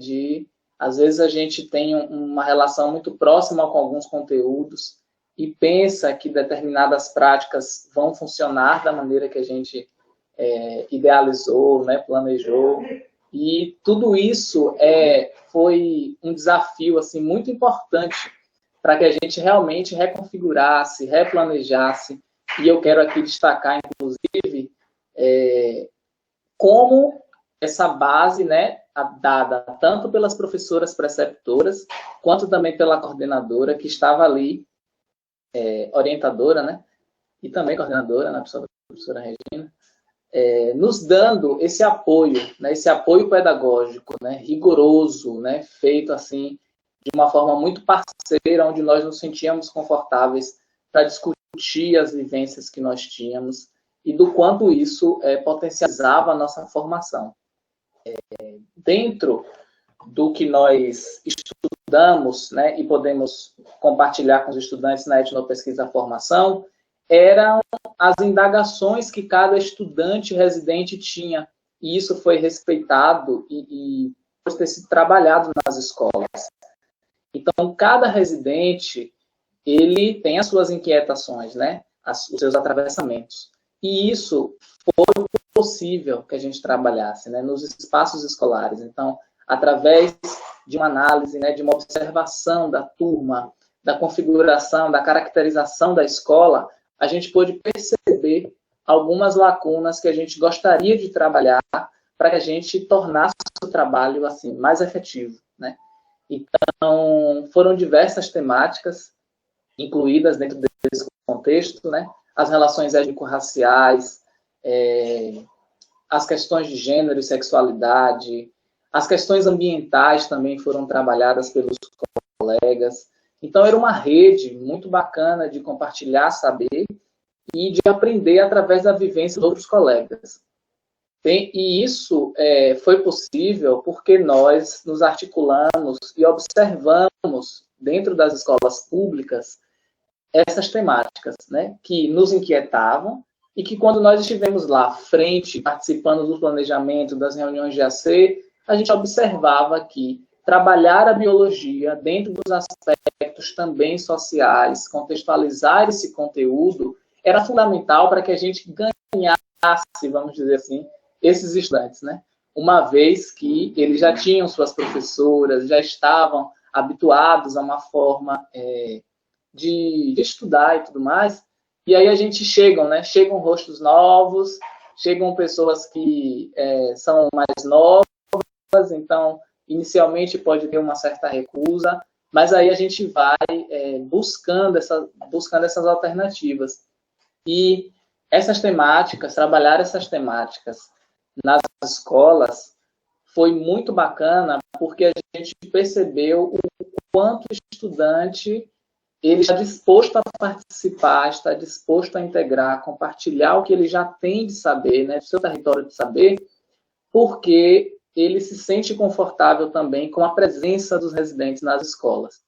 Às vezes a gente tem uma relação muito próxima com alguns conteúdos e pensa que determinadas práticas vão funcionar da maneira que a gente idealizou, né? Planejou. E tudo isso foi um desafio assim, muito importante para que a gente realmente reconfigurasse, replanejasse. E eu quero aqui destacar, inclusive, como essa base, né, dada tanto pelas professoras preceptoras, quanto também pela coordenadora, que estava ali, orientadora, né, e também coordenadora, na pessoa da professora Regina, nos dando esse apoio, né, esse apoio pedagógico, né, rigoroso, né, feito assim, de uma forma muito parceira, onde nós nos sentíamos confortáveis para discutir as vivências que nós tínhamos e do quanto isso potencializava a nossa formação. Dentro do que nós estudamos, né, e podemos compartilhar com os estudantes na etnopesquisa formação, eram as indagações que cada estudante residente tinha, e isso foi respeitado e ter sido trabalhado nas escolas. Então, cada residente, ele tem as suas inquietações, né, os seus atravessamentos. E isso foi possível que a gente trabalhasse, né, nos espaços escolares. Então, através de uma análise, né, de uma observação da turma, da configuração, da caracterização da escola, a gente pôde perceber algumas lacunas que a gente gostaria de trabalhar para que a gente tornasse o trabalho assim, mais efetivo, né? Então, foram diversas temáticas incluídas dentro desse contexto, né? As relações étnico-raciais, as questões de gênero e sexualidade, as questões ambientais também foram trabalhadas pelos colegas. Então, era uma rede muito bacana de compartilhar saber e de aprender através da vivência de outros colegas. E isso foi possível porque nós nos articulamos e observamos, dentro das escolas públicas, essas temáticas, né, que nos inquietavam e que, quando nós estivemos lá, frente, participando do planejamento, das reuniões de AC, a gente observava que trabalhar a biologia dentro dos aspectos também sociais, contextualizar esse conteúdo, era fundamental para que a gente ganhasse, vamos dizer assim, esses estudantes, né? Uma vez que eles já tinham suas professoras, já estavam habituados a uma forma de estudar e tudo mais, e aí a gente chegam rostos novos, chegam pessoas que são mais novas, então, inicialmente pode ter uma certa recusa, mas aí a gente vai buscando essas alternativas. E essas temáticas, trabalhar essas temáticas nas escolas foi muito bacana, porque a gente percebeu o quanto o estudante ele está disposto a participar, está disposto a integrar, compartilhar o que ele já tem de saber, né, do seu território de saber, porque ele se sente confortável também com a presença dos residentes nas escolas.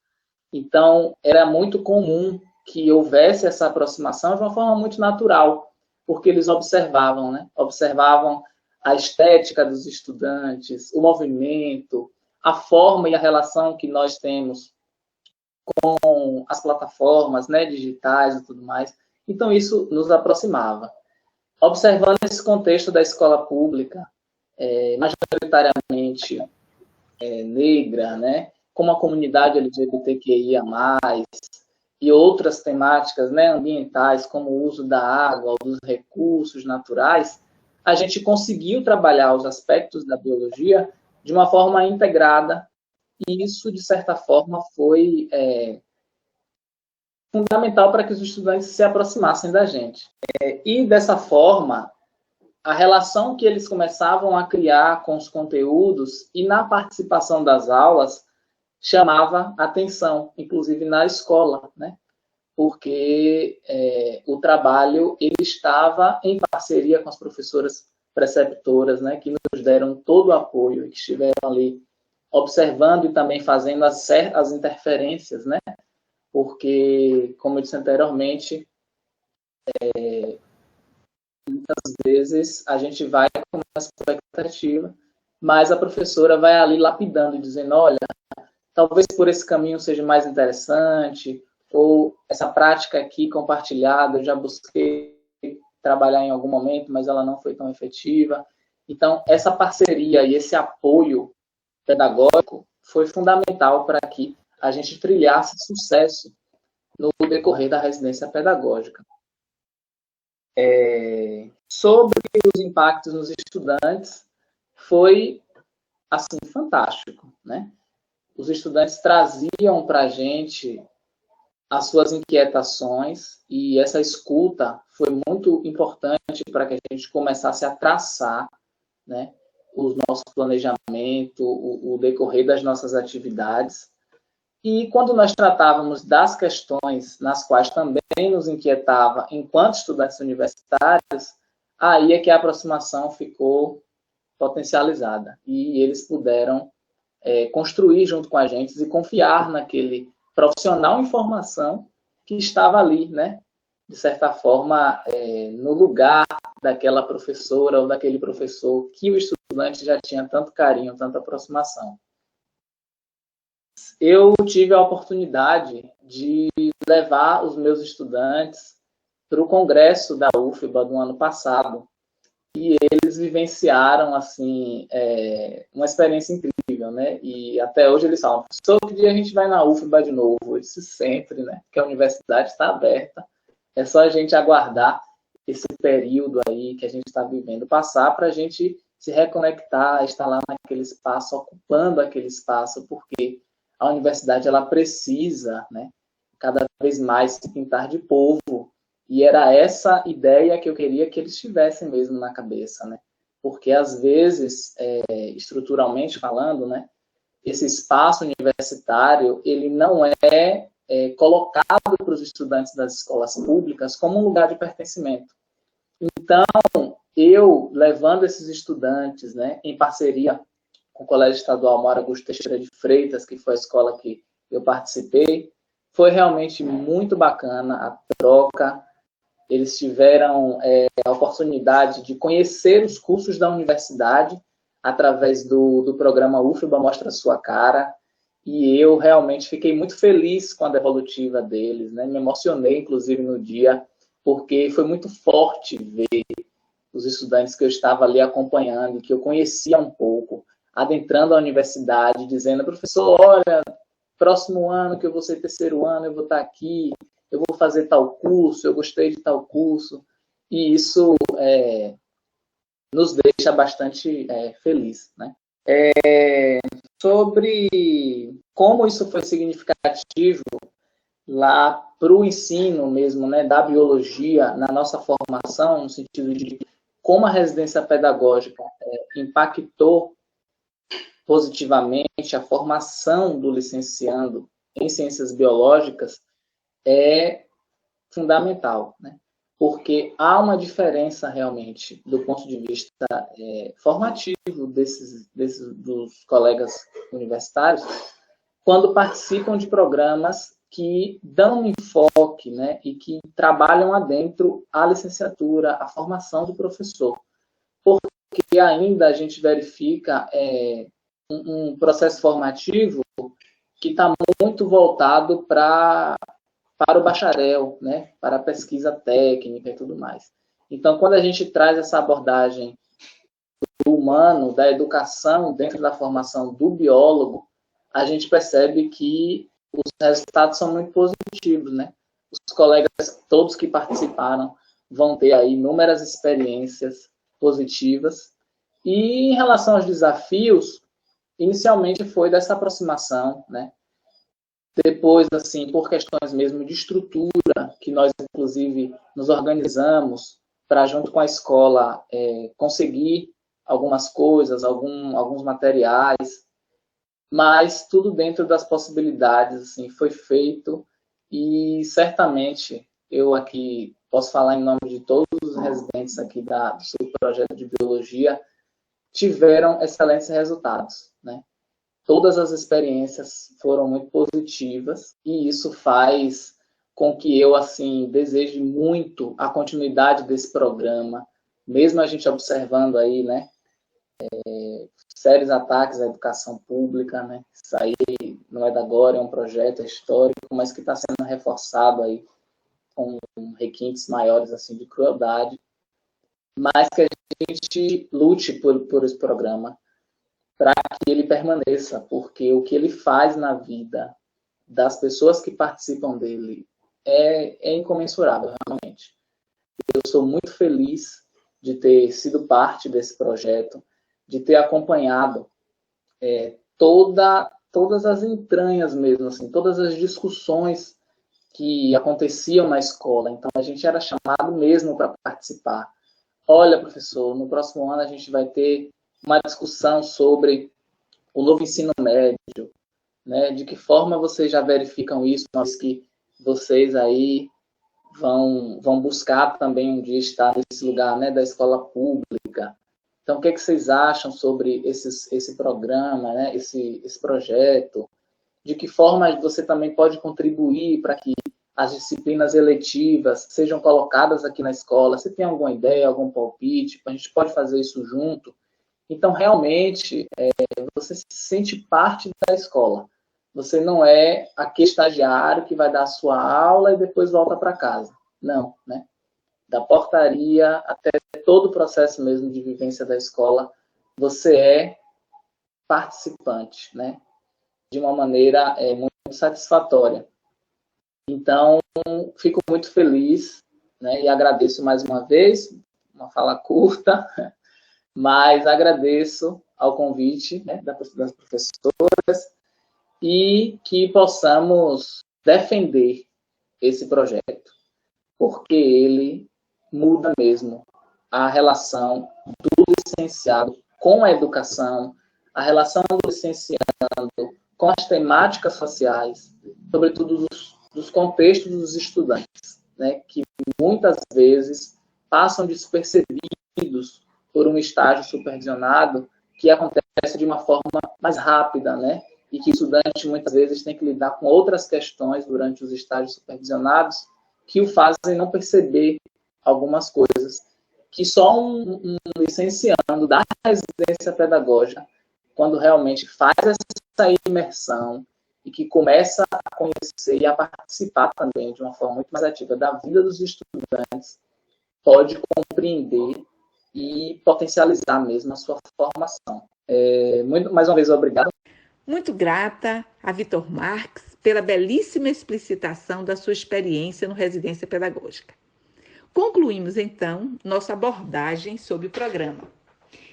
Então, era muito comum que houvesse essa aproximação de uma forma muito natural, porque eles observavam, né? Observavam a estética dos estudantes, o movimento, a forma e a relação que nós temos com as plataformas, né, digitais e tudo mais. Então, isso nos aproximava. Observando esse contexto da escola pública, majoritariamente negra, né, como a comunidade LGBTQIA+, e outras temáticas, né, ambientais, como o uso da água, dos recursos naturais, a gente conseguiu trabalhar os aspectos da biologia de uma forma integrada, e isso, de certa forma, foi fundamental para que os estudantes se aproximassem da gente. E, dessa forma, a relação que eles começavam a criar com os conteúdos e na participação das aulas chamava atenção, inclusive na escola, né? porque o trabalho ele estava em parceria com as professoras preceptoras, né, que nos deram todo o apoio e que estiveram ali observando e também fazendo as interferências, né, porque, como eu disse anteriormente, muitas vezes a gente vai com uma expectativa, mas a professora vai ali lapidando e dizendo, olha, talvez por esse caminho seja mais interessante, ou essa prática aqui compartilhada, eu já busquei trabalhar em algum momento, mas ela não foi tão efetiva. Então, essa parceria e esse apoio pedagógico foi fundamental para que a gente trilhasse sucesso no decorrer da residência pedagógica. Sobre os impactos nos estudantes, foi, assim, fantástico, né? Os estudantes traziam para a gente as suas inquietações e essa escuta foi muito importante para que a gente começasse a traçar, né, o nosso planejamento, o decorrer das nossas atividades. E quando nós tratávamos das questões nas quais também nos inquietava enquanto estudantes universitários, aí é que a aproximação ficou potencializada e eles puderam construir junto com a gente e confiar naquele profissional em formação que estava ali, né, de certa forma, no lugar daquela professora ou daquele professor que o estudante já tinha tanto carinho, tanta aproximação. Eu tive a oportunidade de levar os meus estudantes para o congresso da UFBA do ano passado e eles vivenciaram assim uma experiência incrível, né? E até hoje eles falam, professor, que dia a gente vai na UFBA de novo? Eu disse sempre, né? Que a universidade está aberta, é só a gente aguardar esse período aí que a gente está vivendo passar para a gente se reconectar, estar lá naquele espaço, ocupando aquele espaço, porque a universidade ela precisa, né, cada vez mais se pintar de povo. E era essa ideia que eu queria que eles tivessem mesmo na cabeça, né? Porque, às vezes, estruturalmente falando, né, esse espaço universitário, ele não é colocado para os estudantes das escolas públicas como um lugar de pertencimento. Então, eu, levando esses estudantes, né, em parceria com o Colégio Estadual Mauro Augusto Teixeira de Freitas, que foi a escola que eu participei, foi realmente muito bacana a troca. Eles tiveram a oportunidade de conhecer os cursos da universidade através do programa UFBA Mostra Sua Cara, e eu realmente fiquei muito feliz com a devolutiva deles, né? Me emocionei, inclusive, no dia, porque foi muito forte ver os estudantes que eu estava ali acompanhando, que eu conhecia um pouco, adentrando a universidade, dizendo, professor, olha, próximo ano que eu vou ser terceiro ano, eu vou estar aqui, eu vou fazer tal curso, eu gostei de tal curso, e isso nos deixa bastante feliz, né? Sobre como isso foi significativo lá para o ensino mesmo, né, da biologia, na nossa formação, no sentido de como a residência pedagógica impactou positivamente a formação do licenciando em ciências biológicas, é fundamental, né? Porque há uma diferença realmente do ponto de vista formativo dos colegas universitários quando participam de programas que dão um enfoque, né, e que trabalham adentro a licenciatura, a formação do professor. Porque ainda a gente verifica um processo formativo que está muito voltado para o bacharel, né, para a pesquisa técnica e tudo mais. Então, quando a gente traz essa abordagem do humano, da educação dentro da formação do biólogo, a gente percebe que os resultados são muito positivos, né? Os colegas, todos que participaram, vão ter aí inúmeras experiências positivas. E em relação aos desafios, inicialmente foi dessa aproximação, né? Depois, assim, por questões mesmo de estrutura, que nós, inclusive, nos organizamos para, junto com a escola, conseguir algumas coisas, alguns materiais, mas tudo dentro das possibilidades, assim, foi feito e certamente eu aqui posso falar em nome de todos os residentes aqui do subprojeto de biologia, tiveram excelentes resultados, né? Todas as experiências foram muito positivas e isso faz com que eu, assim, deseje muito a continuidade desse programa, mesmo a gente observando aí, né, sérios ataques à educação pública, né? Isso aí não é de agora, é um projeto histórico, mas que está sendo reforçado aí com requintes maiores, assim, de crueldade, mas que a gente lute por esse programa para que ele permaneça, porque o que ele faz na vida das pessoas que participam dele é incomensurável, realmente. Eu sou muito feliz de ter sido parte desse projeto, de ter acompanhado todas as entranhas mesmo, assim, todas as discussões que aconteciam na escola. Então, a gente era chamado mesmo para participar. Olha, professor, no próximo ano a gente vai ter uma discussão sobre o novo ensino médio, né? De que forma vocês já verificam isso, nós que vocês aí vão buscar também um dia estar nesse lugar, né, da escola pública. Então, o que vocês acham sobre esse programa, né, esse projeto? De que forma você também pode contribuir para que as disciplinas eletivas sejam colocadas aqui na escola? Você tem alguma ideia, algum palpite? A gente pode fazer isso junto? Então, realmente, você se sente parte da escola. Você não é aquele estagiário que vai dar a sua aula e depois volta para casa. Não, né? Da portaria até todo o processo mesmo de vivência da escola, você é participante, né? De uma maneira muito satisfatória. Então, fico muito feliz, né? E agradeço mais uma vez, uma fala curta, mas agradeço ao convite, né, das professoras e que possamos defender esse projeto, porque ele muda mesmo a relação do licenciado com a educação, a relação do licenciado com as temáticas sociais, sobretudo dos contextos dos estudantes, né, que muitas vezes passam despercebidos por um estágio supervisionado que acontece de uma forma mais rápida, né, e que o estudante muitas vezes tem que lidar com outras questões durante os estágios supervisionados que o fazem não perceber algumas coisas que só um licenciando da residência pedagógica, quando realmente faz essa imersão e que começa a conhecer e a participar também de uma forma muito mais ativa da vida dos estudantes, pode compreender e potencializar mesmo a sua formação. Mais uma vez, obrigado. Muito grata a Vitor Marques pela belíssima explicitação da sua experiência no Residência Pedagógica. Concluímos, então, nossa abordagem sobre o programa,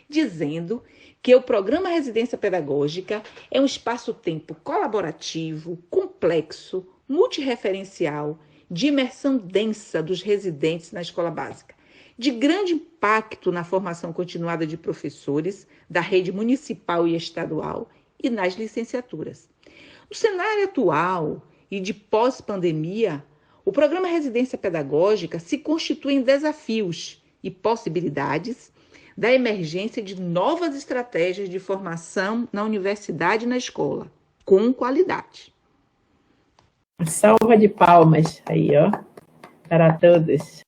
dizendo que o programa Residência Pedagógica é um espaço-tempo colaborativo, complexo, multirreferencial, de imersão densa dos residentes na escola básica, de grande impacto na formação continuada de professores da rede municipal e estadual e nas licenciaturas. No cenário atual e de pós-pandemia, o programa Residência Pedagógica se constitui em desafios e possibilidades da emergência de novas estratégias de formação na universidade e na escola, com qualidade. Salva de palmas aí, ó, para todos.